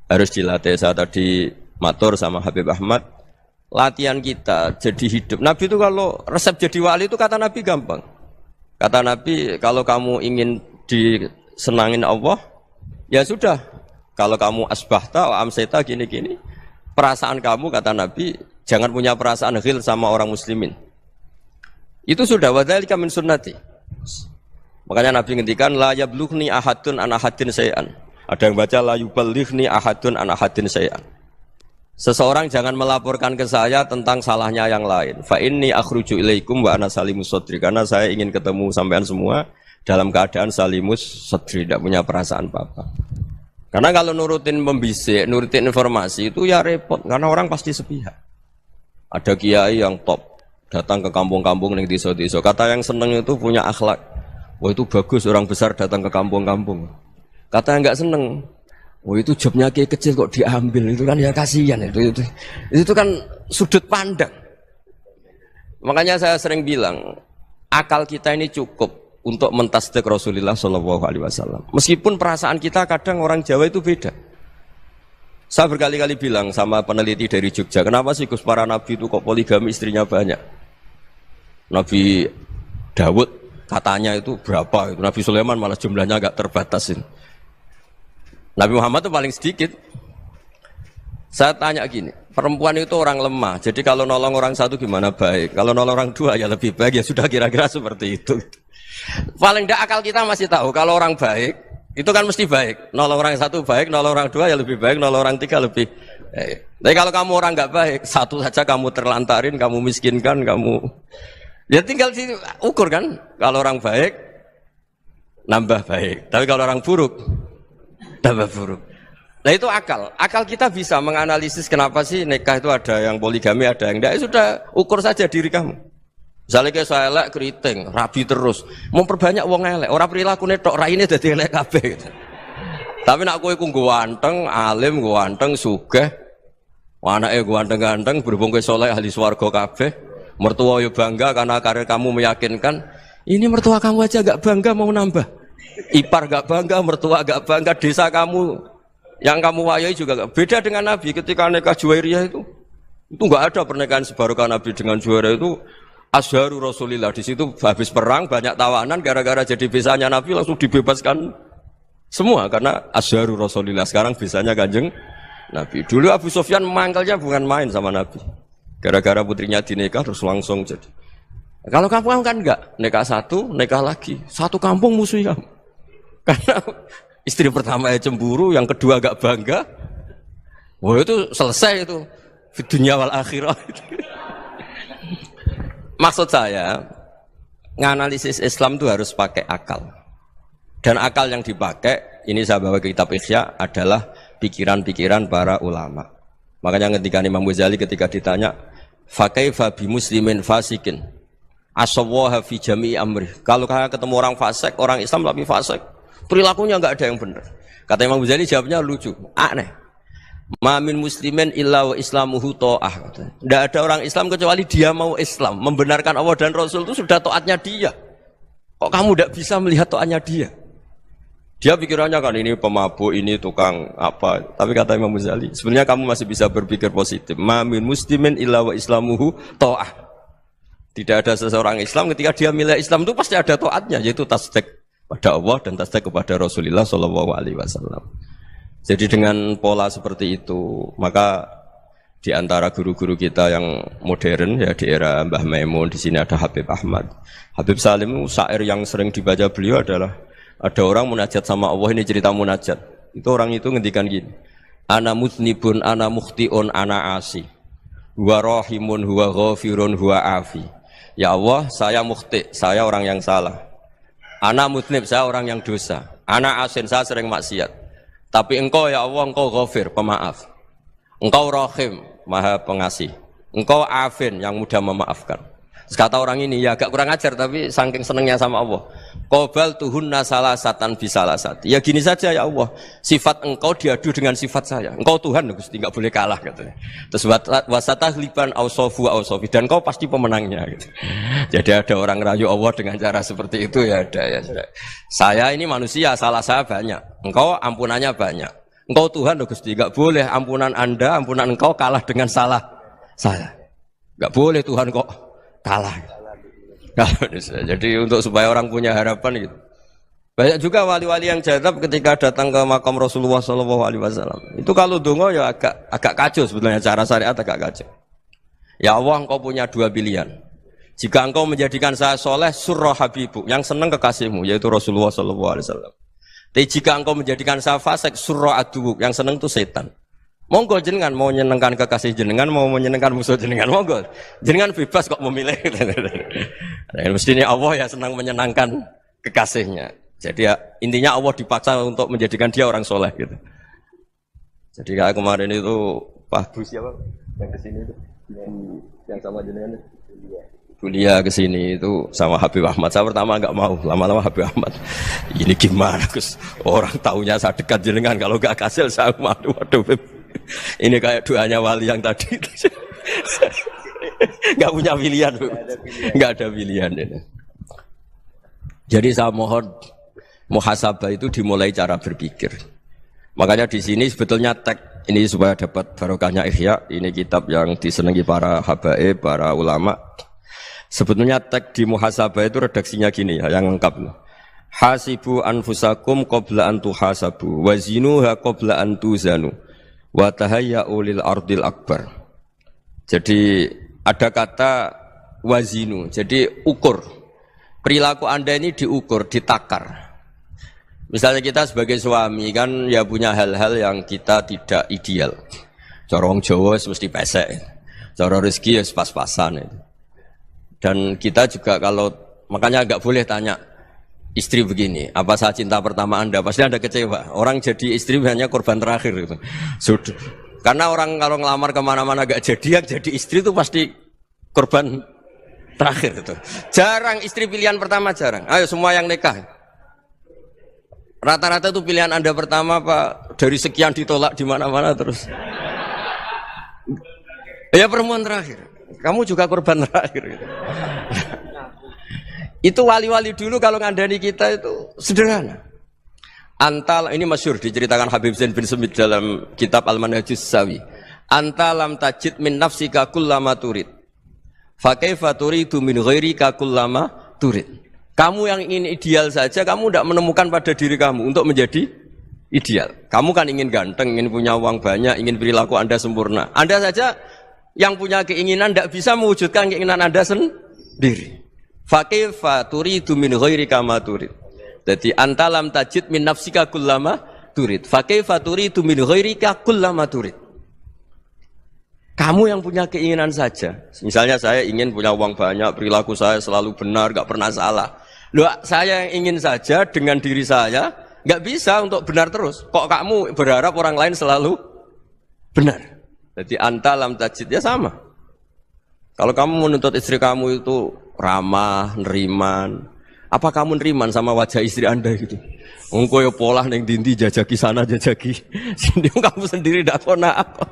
harus dilatih. Saya tadi matur sama Habib Ahmad, latihan kita jadi hidup. Nabi itu kalau resep jadi wali itu kata Nabi gampang. Kata Nabi, kalau kamu ingin disenangin Allah, ya sudah. Kalau kamu asbahta, amseta, gini-gini, perasaan kamu, kata Nabi, jangan punya perasaan ghil sama orang muslimin. Itu sudah, wadzalika min sunnati. Makanya Nabi ngendikan, la yablughni ahadun an ahadin syai'an. Ada yang baca, la yuballighni ahadun an ahadin syai'an. Seseorang jangan melaporkan ke saya tentang salahnya yang lain. Fa inni akhruju ilaikum wa ana salimus sodri. Karena saya ingin ketemu sampean semua dalam keadaan salimus sodri, tidak punya perasaan apa-apa. Karena kalau nurutin pembisik, nurutin informasi itu ya repot. Karena orang pasti sepihak. Ada kiai yang top, datang ke kampung-kampung yang desa-desa. Kata yang seneng itu punya akhlak. Wah itu bagus orang besar datang ke kampung-kampung. Kata yang nggak seneng, oh itu jobnya kayak kecil kok diambil, itu kan ya kasihan itu kan sudut pandang. Makanya saya sering bilang akal kita ini cukup untuk mentasdik Rasulullah SAW. Meskipun perasaan kita kadang orang Jawa itu beda. Saya berkali-kali bilang sama peneliti dari Jogja, kenapa sih Gus para nabi itu kok poligami istrinya banyak? Nabi Dawud katanya itu berapa? Itu Nabi Sulaiman malah jumlahnya agak terbatasin. Nabi Muhammad itu paling sedikit. Saya tanya gini, perempuan itu orang lemah, jadi kalau nolong orang satu gimana baik, kalau nolong orang dua ya lebih baik, ya sudah kira-kira seperti itu. Paling tidak akal kita masih tahu kalau orang baik itu kan mesti baik, nolong orang satu baik, nolong orang dua ya lebih baik, nolong orang tiga lebih baik. Tapi kalau kamu orang nggak baik, satu saja kamu terlantarin, kamu miskinkan, kamu ya tinggal ukur kan. Kalau orang baik nambah baik, tapi kalau orang buruk tambah buruk. Nah itu akal. Akal kita bisa menganalisis kenapa sih nikah itu ada yang poligami, ada yang enggak. Ya sudah, ukur saja diri kamu. Misalnya kayak saya elek keriting, rabi terus, memperbanyak wong elek. Orang perilaku netok, raine dadi elek kabeh. Gitu. Tapi nak kowe ku ganteng, alim, ganteng, sugih, anake ganteng-ganteng, berhubung kowe saleh ahli swarga kabeh, mertua yo bangga karena karir kamu meyakinkan. Ini mertua kamu aja enggak bangga mau nambah. Ipar gak bangga, mertua gak bangga, desa kamu yang kamu wayai juga gak. Beda dengan Nabi ketika nikah Juwairiyah itu gak ada pernikahan sebarokah Nabi dengan Juwairiyah itu asharu Rasulillah. Di situ habis perang banyak tawanan, gara-gara jadi bisanya Nabi langsung dibebaskan semua karena asharu Rasulillah. Sekarang bisanya Kanjeng Nabi. Dulu Abu Sufyan memangkalnya bukan main sama Nabi, gara-gara putrinya dinikah terus langsung jadi. Kalau kamu kan enggak, nikah satu, nikah lagi, satu kampung musuh kamu. Karena istri pertama ya cemburu, yang kedua agak bangga. Wah itu selesai itu. Di dunia wal akhirah. Maksud saya, nganalisis Islam itu harus pakai akal. Dan akal yang dipakai, ini saya bawa ke kitab Ihya, adalah pikiran-pikiran para ulama. Makanya ketika Imam Ghazali ketika ditanya, fakaifa bi muslimin fasikin asawwaha fi jami'i amri. Kalau kalian ketemu orang fasik, orang Islam tapi fasik, perilakunya enggak ada yang benar. Kata Imam Ghazali jawabnya lucu, aneh. Ma min muslimin illa wa islamuhu ta'ah. Tidak ada orang Islam kecuali dia mau Islam, membenarkan Allah dan Rasul itu sudah taatnya dia. Kok kamu tidak bisa melihat taatnya dia? Dia pikirannya kan ini pemabuk, ini tukang apa. Tapi kata Imam Ghazali, sebenarnya kamu masih bisa berpikir positif. Ma min muslimin illa wa islamuhu ta'ah. Tidak ada seseorang Islam ketika dia milih Islam itu pasti ada taatnya, yaitu tasdik pada Allah dan tasdik kepada Rasulullah SAW. Jadi dengan pola seperti itu, maka di antara guru-guru kita yang modern ya di era Mbah Maimun, di sini ada Habib Ahmad, Habib Salim, syair yang sering dibaca beliau adalah ada orang munajat sama Allah, ini cerita munajat. Itu orang itu ngendikan gini, ana muznibun, ana mukhtiun, ana asi, huwa rahimun, huwa ghafirun, huwa afi. Ya Allah, saya mukhti, saya orang yang salah. Ana mudnib, saya orang yang dosa. Ana asin, saya sering maksiat. Tapi engkau ya Allah, engkau ghafir, pemaaf. Engkau rahim, maha pengasih. Engkau afin, yang mudah memaafkan. Kata orang ini, ya agak kurang ajar, tapi saking senengnya sama Allah. Qobal tuhunna salasatan bisalasati. Ya gini saja ya Allah, sifat engkau diadu dengan sifat saya. Engkau Tuhan, Gusti, enggak boleh kalah katanya. Terus wasatahliban ausofu ausofi, dan engkau pasti pemenangnya gitu. Jadi ada orang rayu Allah dengan cara seperti itu, ya ada ya. Saya ini manusia, salah saya banyak. Engkau ampunannya banyak. Engkau Tuhan, Gusti, enggak boleh ampunan Anda, ampunan engkau kalah dengan salah saya. Enggak boleh Tuhan kok kalah. Jadi untuk supaya orang punya harapan gitu. Banyak juga wali-wali yang jadab ketika datang ke makam Rasulullah SAW. Itu kalau dongo ya agak kacau sebetulnya, cara syariat agak kacau. Ya Allah, engkau punya dua pilihan. Jika engkau menjadikan saya soleh, surah habibu, yang senang kekasihmu, yaitu Rasulullah SAW. Tapi jika engkau menjadikan saya fasik, surah adubu, yang senang itu setan. Monggo jenengan mau menyenangkan kekasih jenengan, mau menyenangkan musuh jenengan, monggo. Jenengan bebas kok memilih. Mestinya Allah ya senang menyenangkan kekasihnya. Jadi ya, intinya Allah dipaksa untuk menjadikan dia orang soleh gitu. Jadi kayak kemarin itu Pak Bu siapa yang kesini itu, yang sama jenengan itu. Kuliah kesini itu sama Habib Ahmad. Saya pertama enggak mau, lama-lama Habib Ahmad. Ini gimana Gus? Orang taunya saya dekat jenengan, kalau enggak kasil saya waduh. Ini kayak doanya wali yang tadi. Enggak punya pilihan, Bu. Enggak ada pilihan ini. Jadi saya mohon muhasabah itu dimulai cara berpikir. Makanya di sini sebetulnya teks ini supaya dapat barokahnya Ihya. Ini kitab yang disenangi para habaib, para ulama. Sebetulnya teks di muhasabah itu redaksinya gini ya, yang lengkap. Hasibu anfusakum qabla an tuhasabu wazinuha qabla an tuzanu wa tahayya'u lil ardil akbar. Jadi ada kata wazinu, jadi ukur. Perilaku Anda ini diukur, ditakar. Misalnya kita sebagai suami kan ya punya hal-hal yang kita tidak ideal. Cara wong Jawa mesti pesek. Cara rezeki ya pas-pasan itu. Dan kita juga kalau, makanya enggak boleh tanya istri begini, apa saya cinta pertama Anda? Pasti Anda kecewa. Orang jadi istri hanya korban terakhir gitu. Sudah. Karena orang kalau ngelamar kemana-mana enggak jadi, yang jadi istri itu pasti korban terakhir itu. Jarang istri pilihan pertama, jarang. Ayo semua yang nikah. Rata-rata itu pilihan Anda pertama Pak, dari sekian ditolak di mana-mana terus. Ya perempuan terakhir. Kamu juga korban terakhir gitu. Itu wali-wali dulu kalau ngandani kita itu sederhana. Antal, ini masyhur diceritakan Habib Zain bin Semit dalam kitab Al-Manhajus Sawi. Antalam tajid min nafsika kullama turid. Fa kaifa turidu min ghairika kullama turid. Kamu yang ingin ideal saja, kamu tidak menemukan pada diri kamu untuk menjadi ideal. Kamu kan ingin ganteng, ingin punya uang banyak, ingin perilaku Anda sempurna. Anda saja yang punya keinginan tidak bisa mewujudkan keinginan Anda sendiri. Fakifa turidu min ghairika ma turid. Jadi antalam tajid min nafsika kullama turid. Fakifa turidu min ghairika kullama turid. Kamu yang punya keinginan saja. Misalnya saya ingin punya uang banyak, perilaku saya selalu benar, enggak pernah salah. Loh, saya yang ingin saja dengan diri saya enggak bisa untuk benar terus. Kok kamu berharap orang lain selalu benar? Jadi antalam tajid ya sama. Kalau kamu menuntut istri kamu itu ramah, neriman, apa kamu neriman sama wajah istri Anda gitu? Engkau ya pola neng dindi jajaki sana jajaki sini, kamu sendiri tidak pernah apa.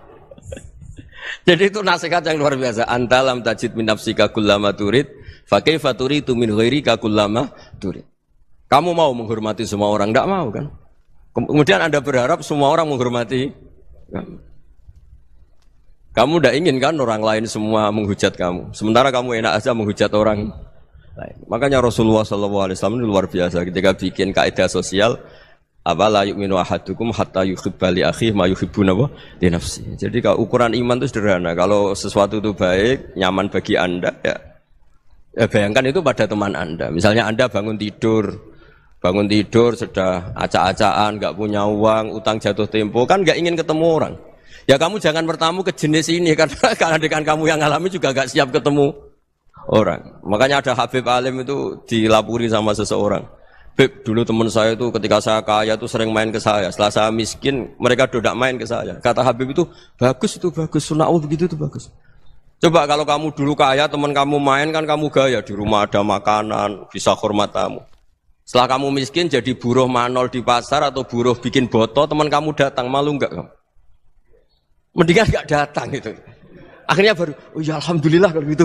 Jadi itu nasihat yang luar biasa. Antalam tajid min nafsika kullama turid, fa kaifa turidu min ghairika kullama turid. Kamu mau menghormati semua orang? Tidak mau kan? Kemudian Anda berharap semua orang menghormati kamu. Kamu tidak ingin kan orang lain semua menghujat kamu. Sementara kamu enak aja menghujat orang lain. Makanya Rasulullah SAW itu luar biasa ketika bikin kaidah sosial. Apa la yu'minu ahadukum hatta yuhibba li akhihi ma yuhibbu li nafsi. Jadi kalau ukuran iman itu sederhana. Kalau sesuatu itu baik, nyaman bagi Anda, ya bayangkan itu pada teman Anda. Misalnya Anda bangun tidur sudah acak-acakan, nggak punya uang, utang jatuh tempo, kan nggak ingin ketemu orang. Ya kamu jangan bertamu ke jenis ini karena dengan kamu yang alami juga gak siap ketemu orang. Makanya ada Habib Alim itu dilapuri sama seseorang. Beb, dulu teman saya itu ketika saya kaya itu sering main ke saya. Setelah saya miskin, mereka tidak main ke saya. Kata Habib itu bagus, sunnaul begitu itu bagus. Coba kalau kamu dulu kaya, teman kamu main kan kamu gaya. Di rumah ada makanan, bisa hormat tamu. Setelah kamu miskin jadi buruh manol di pasar atau buruh bikin boto, teman kamu datang, malu enggak kamu? Mendingan enggak datang gitu. Akhirnya baru, oh ya alhamdulillah kalau gitu.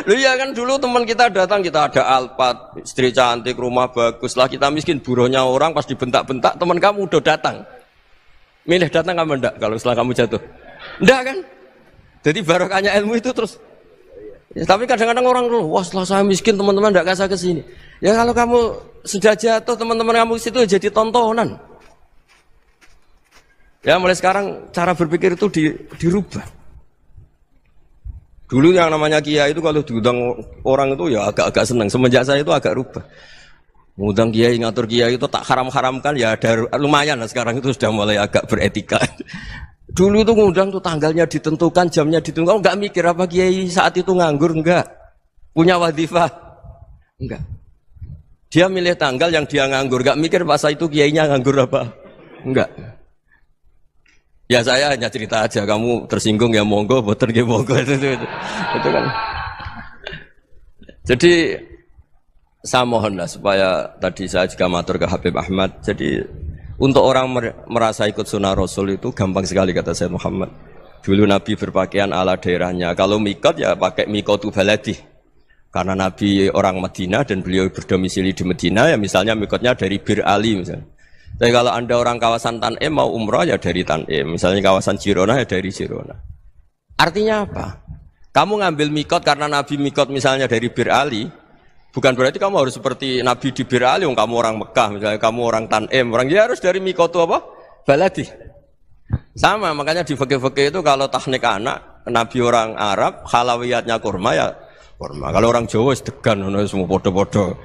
Loh ya kan dulu teman kita datang, kita ada Alphard, istri cantik, rumah bagus. Lah kita miskin, buruhnya orang pas dibentak-bentak, teman kamu udah datang. Milih datang kamu enggak kalau setelah kamu jatuh? Enggak kan? Jadi barokahnya ilmu itu terus. Ya, tapi kadang-kadang orang tuh, wah setelah saya miskin teman-teman enggak kasih ke sini. Ya kalau kamu sudah jatuh, teman-teman kamu situ jadi tontonan. Ya mulai sekarang cara berpikir itu dirubah. Dulu yang namanya kiai itu kalau diundang orang itu ya agak-agak senang. Semenjak saya itu agak rubah. Mengundang kiai, ngatur kiai itu tak haram-haramkan ya ada lumayan lah sekarang itu sudah mulai agak beretika. Dulu itu ngundang tuh tanggalnya ditentukan, jamnya ditentukan. Enggak mikir apa kiai saat itu nganggur, enggak. Punya wadifah, enggak. Dia milih tanggal yang dia nganggur, enggak mikir masa itu kiainya nganggur apa. Enggak. Ya saya hanya cerita aja, kamu tersinggung ya monggo, boten nggih monggo itu kan. Jadi saya mohonlah supaya tadi saya juga matur ke Habib Ahmad. Jadi untuk orang merasa ikut sunnah Rasul itu gampang sekali kata Sayyid Muhammad. Dulu Nabi berpakaian ala daerahnya. Kalau mikot ya pakai mikotu baladi. Karena Nabi orang Madinah dan beliau berdomisili di Madinah ya misalnya mikotnya dari Bir Ali misalnya. Tapi kalau anda orang kawasan Tanim mau umrah ya dari Tanim. Misalnya kawasan Jirona ya dari Jirona. Artinya apa? Kamu ngambil mikot karena Nabi mikot misalnya dari Bir Ali. Bukan berarti kamu harus seperti Nabi di Bir Ali. Kamu orang Mekah misalnya kamu orang Tanim. Orang dia harus dari mikot itu apa? Baladi. Sama makanya di fikih-fikih itu kalau tahnik anak Nabi orang Arab halawiyatnya kurma ya kurma. Kalau orang Jawa sedegan semua podo-podo.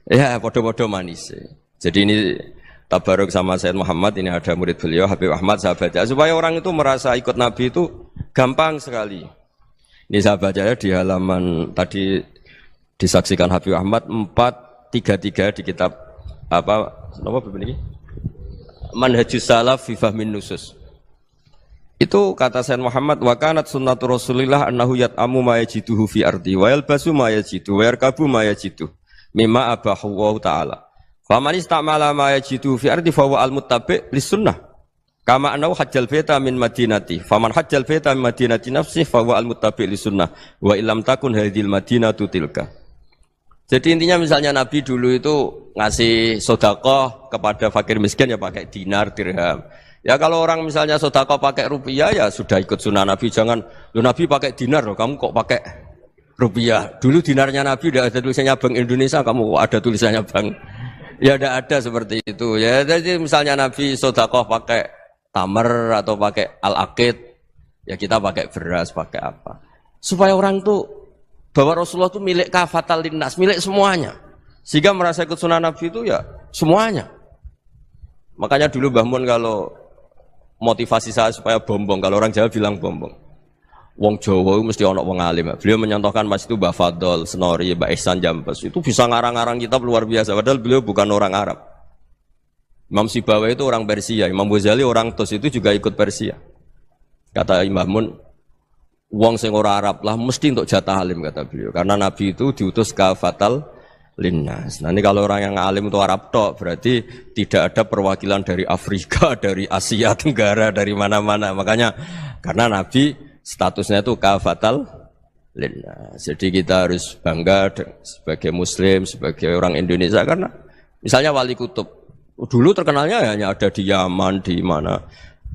Ya podo-podo manis. Jadi ini tabaruk sama Sayyid Muhammad, ini ada murid beliau Habib Ahmad, saya baca supaya orang itu merasa ikut Nabi itu gampang sekali. Ini saya baca ya di halaman tadi disaksikan Habib Ahmad 433 di kitab apa ini? Manhajus Salaf fi Fahmin Nusus. Itu kata Sayyid Muhammad wa kanat sunnatu Rasulillah annahu yat'amu ma yajiduhu fi ardi wa yalbasu ma yajidu wa yarkabu ma yajidu mimma abahu wa ta'ala. Faman istamala ma yajidu fi ardi fa huwa al-muttabi' lis-sunnah. Kama annahu hajjal baita min madinati. Faman hajjal baita min madinati nafsi fa huwa al-muttabi' lis-sunnah. Wa illam takun hadhil madinatu tilka. Jadi intinya misalnya Nabi dulu itu ngasih sedekah kepada fakir miskin ya pakai dinar, dirham. Ya kalau orang misalnya sedekah pakai rupiah ya sudah ikut sunnah Nabi. Jangan, lo Nabi pakai dinar loh, kamu kok pakai rupiah. Dulu dinarnya Nabi udah ada tulisannya Bank Indonesia, kamu kok ada tulisannya Bank. Ya tidak ada seperti itu. Ya jadi misalnya Nabi sedekah pakai tamar atau pakai al-aqid, ya kita pakai beras, pakai apa? Supaya orang tuh bahwa Rasulullah itu milik kafatal linnas, milik semuanya. Sehingga merasa ikut sunnah Nabi itu ya semuanya. Makanya dulu Mbah Mun kalau motivasi saya supaya bombong, kalau orang Jawa bilang bombong. Wong Jawa mesti ono wong alim. Beliau menyontohkan Mas itu Mbah Fadol, Senori, Mbah Ihsan Jambes. Itu bisa ngarang-ngarang kitab luar biasa. Padahal beliau bukan orang Arab. Imam Sibawai itu orang Persia. Imam Ghazali orang Tos itu juga ikut Persia. Kata Imam Mun, wong sing ora Arab lah mesti untuk jatah alim kata beliau. Karena Nabi itu diutus kafatal linnas. Nah ini kalau orang yang alim itu Arab tok, berarti tidak ada perwakilan dari Afrika, dari Asia Tenggara, dari mana-mana. Makanya karena Nabi statusnya itu kafatal linnas. Jadi kita harus bangga sebagai Muslim, sebagai orang Indonesia karena misalnya Wali Kutub dulu terkenalnya hanya ada di Yaman, di mana.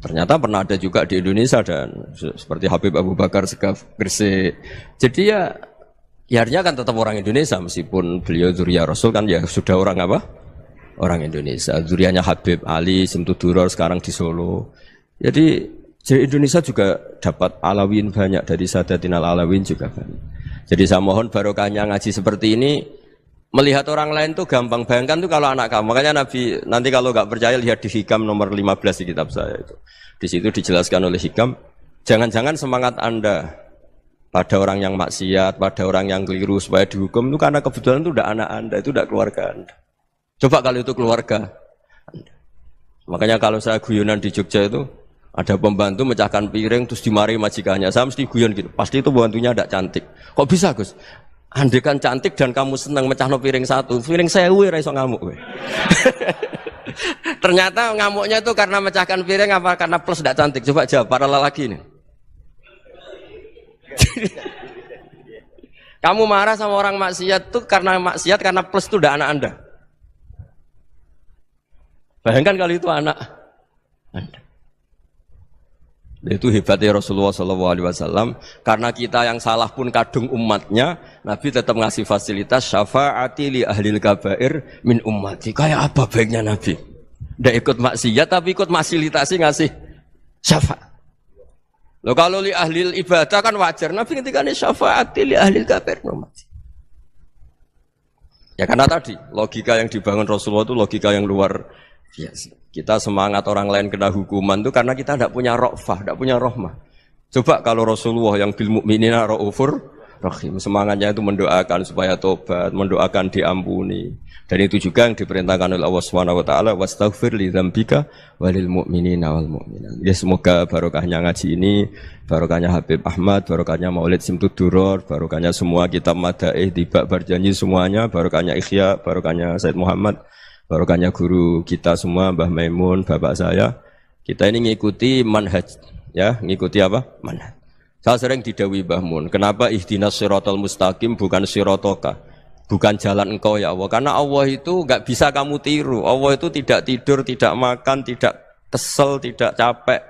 Ternyata pernah ada juga di Indonesia dan seperti Habib Abu Bakar Segaf Gresik. Jadi ya artinya kan tetap orang Indonesia meskipun beliau dzurriyyah Rasul kan ya sudah orang apa? Orang Indonesia. Dzurriyyahnya Habib Ali Simtuduror sekarang di Solo. Jadi Indonesia juga dapat alawin banyak dari Sadatinal Alawin juga banyak. Jadi saya mohon barokahnya ngaji seperti ini melihat orang lain tuh gampang. Bayangkan tuh kalau anak kamu. Makanya Nabi nanti kalau nggak percaya lihat di Hikam nomor 15 di kitab saya itu. Di situ dijelaskan oleh Hikam, jangan-jangan semangat Anda pada orang yang maksiat, pada orang yang keliru supaya dihukum itu karena kebetulan itu udah anak Anda, itu udah keluarga Anda. Coba kalau itu keluarga Anda. Makanya kalau saya guyonan di Jogja itu ada pembantu mecahkan piring terus dimarahi majikannya, saya mesti guyon gitu. Pasti itu pembantunya tidak cantik. Kok bisa Gus? Andai kan cantik dan kamu senang mecahno piring satu, piring saya ra iso ngamuk kowe. Ternyata ngamuknya itu karena mecahkan piring apa karena plus tidak cantik? Coba jawab para lelaki ini. Kamu marah sama orang maksiat tuh karena maksiat karena plus itu udah anak Anda. Bayangkan kalau itu anak Anda. Itu hebatnya Rasulullah SAW. Karena kita yang salah pun kadung umatnya, Nabi tetap ngasih fasilitas syafaati li ahlil kabair min ummati. Kayak apa baiknya Nabi? Tidak ikut maksiat tapi ikut fasilitasi ngasih syafaat. Loh kalau li ahlil ibadah kan wajar. Nabi ketika ini syafaati li ahlil kabair min ummati. Ya karena tadi logika yang dibangun Rasulullah itu logika yang luar biasa. Kita semangat orang lain kena hukuman itu karena kita tidak punya ra'fah, tidak punya rahmah. Coba kalau Rasulullah yang bil mukminina raufur rahim, semangatnya itu mendoakan supaya tobat, mendoakan diampuni. Dan itu juga yang diperintahkan oleh Allah Subhanahu wa taala, wastaghfir li dzambika walil mu'minina wal mu'minat. Ya semoga barokahnya ngaji ini, barokahnya Habib Ahmad, barokahnya Maulid Simtud Duror, barokahnya semua kitab Madaih, Tiba Berjanji semuanya, barokahnya Ikhya, barokahnya Said Muhammad, barokahnya guru kita semua, Mbah Maimun, bapak saya. Kita ini ngikuti manhaj, ya, ngikuti apa? Manhaj. Saya sering didhawuhi Mbah Mun, kenapa ihdinas siratal mustaqim bukan siratoka? Bukan jalan engkau ya Allah. Karena Allah itu enggak bisa kamu tiru. Allah itu tidak tidur, tidak makan, tidak kesel, tidak capek.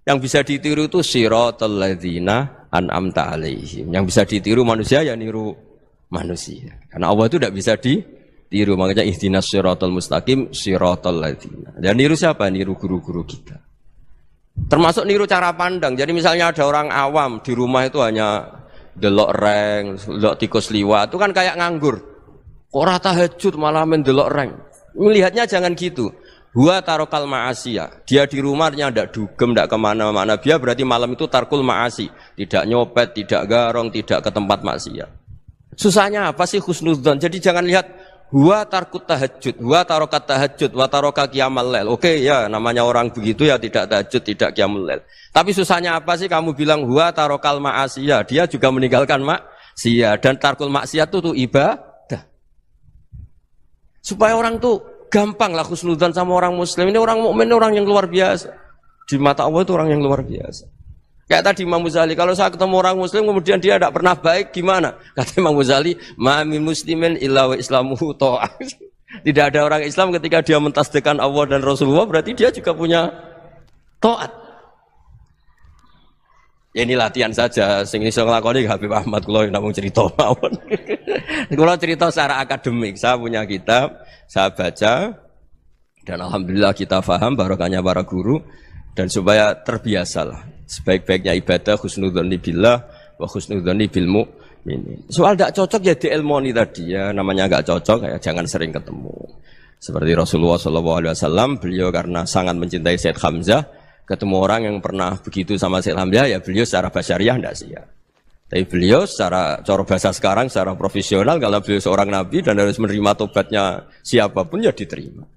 Yang bisa ditiru itu siratal ladzina an'amta alaihim. Yang bisa ditiru manusia ya niru manusia. Karena Allah itu tidak bisa ditiru, makanya ihdinas siratal mustaqim siratal ladzina. Dan niru siapa? Niru guru-guru kita. Termasuk niru cara pandang. Jadi misalnya ada orang awam di rumah itu hanya delok reng, delok tikus liwat, itu kan kayak nganggur. Kok ora tahajud malah mendelok reng. Melihatnya jangan gitu. Huwa tarokal ma'asiyah. Dia di rumahnya tidak dugem, tidak kemana-mana. Dia berarti malam itu tarkul ma'asi. Tidak nyopet, tidak garong, tidak ke tempat maksiat. Susahnya apa sih husnudzon? Jadi jangan lihat huwa tarkut tahajud, huwa tarokat tahajud, wa taroka qiyamal lail. Oke ya, namanya orang begitu ya tidak tahajud, tidak qiyamul lail. Tapi susahnya apa sih kamu bilang huwa tarokal ma'asiyah? Dia juga meninggalkan maksiat, dan tarkul maksiat itu ibadah. Supaya orang tuh gampang lah husnudzon sama orang muslim. Ini orang mukmin, orang yang luar biasa. Di mata Allah itu orang yang luar biasa. Kayak tadi Imam Ghazali, kalau saya ketemu orang muslim kemudian dia tidak pernah baik, gimana? Kata Imam Ghazali, ma min muslimin illa wa islamuhu ta'ah. Tidak ada orang Islam ketika dia mentasdihkan Allah dan Rasulullah, berarti dia juga punya taat. Ya ini latihan saja, sing iso nglakoni Habib Ahmad kula namung cerita mawon. Kula cerita secara akademik, saya punya kitab, saya baca dan alhamdulillah kita paham barokahnya para guru dan supaya terbiasalah. Sebaik-baiknya ibadah husnudzonni billah wa husnudzonni bil mu'minin. Soal tidak cocok ya diilmoni tadi ya, namanya enggak cocok ya jangan sering ketemu. Seperti Rasulullah SAW, beliau karena sangat mencintai Said Hamzah, ketemu orang yang pernah begitu sama Said Hamzah ya beliau secara basyariah tidak siap. Tapi beliau secara cara bahasa sekarang secara profesional, kalau beliau seorang nabi dan harus menerima tobatnya siapapun ya diterima.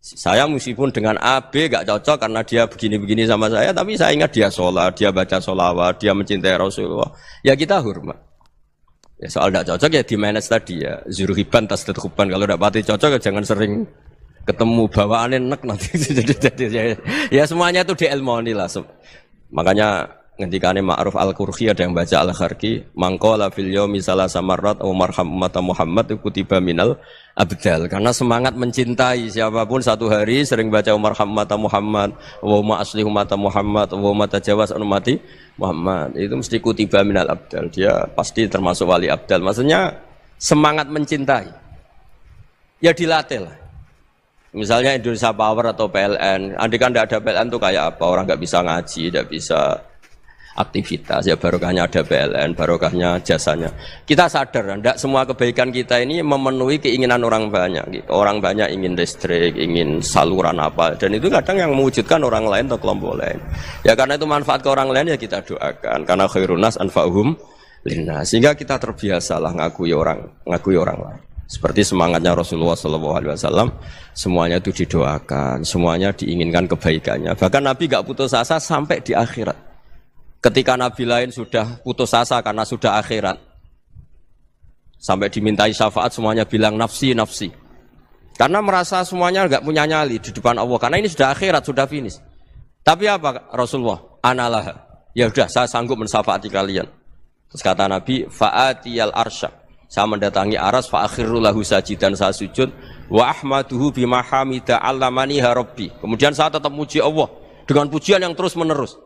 Saya meskipun dengan A, B gak cocok karena dia begini-begini sama saya, tapi saya ingat dia sholat, dia baca sholawat, dia mencintai Rasulullah. Ya kita hormat. Ya soal gak cocok ya di manage tadi ya. Zuruhiban tas tetekuban. Kalau gak pati cocok ya jangan sering ketemu, bawaannya enak nanti. Ya semuanya itu diilmoni lah. Makanya ngendikane Ma'ruf Al-Qurhi ada yang baca Al-Kharki, mangqala fil yaumi salasa marrat aw marham ummata Muhammad kutiba minal abdal. Karena semangat mencintai siapapun satu hari sering baca marham ummata Muhammad, wa ma aslih ummata Muhammad, wa ma tajawaz an ummati Muhammad. Itu mesti kutiba minal abdal. Dia pasti termasuk wali abdal. Maksudnya semangat mencintai. Ya dilatih lah. Misalnya Indonesia Power atau PLN. Andai kan tidak ada PLN itu kayak apa? Orang nggak bisa ngaji, tidak bisa aktivitas, ya barokahnya ada PLN, barokahnya jasanya. Kita sadar, tidak semua kebaikan kita ini memenuhi keinginan orang banyak. Gitu. Orang banyak ingin listrik, ingin saluran apa, dan itu kadang yang mewujudkan orang lain atau kelompok lain. Ya karena itu manfaat ke orang lain ya kita doakan. Karena khairun nas anfa'uhum linnas. Sehingga kita terbiasalah ngakui orang lain. Seperti semangatnya Rasulullah SAW, semuanya itu didoakan, semuanya diinginkan kebaikannya. Bahkan Nabi gak putus asa sampai di akhirat. Ketika Nabi lain sudah putus asa karena sudah akhirat, sampai dimintai syafaat semuanya bilang nafsi, nafsi. Karena merasa semuanya gak punya nyali di depan Allah. Karena ini sudah akhirat, sudah finish. Tapi apa Rasulullah? Analah. Ya udah, saya sanggup mensyafaati kalian. Terus kata Nabi, fa'atiyal arsyak. Saya mendatangi aras fa akhiru lahu sajidan, saya sujud wa ahmaduhu bima hamida allamani rabbi. Kemudian saya tetap muji Allah dengan pujian yang terus menerus.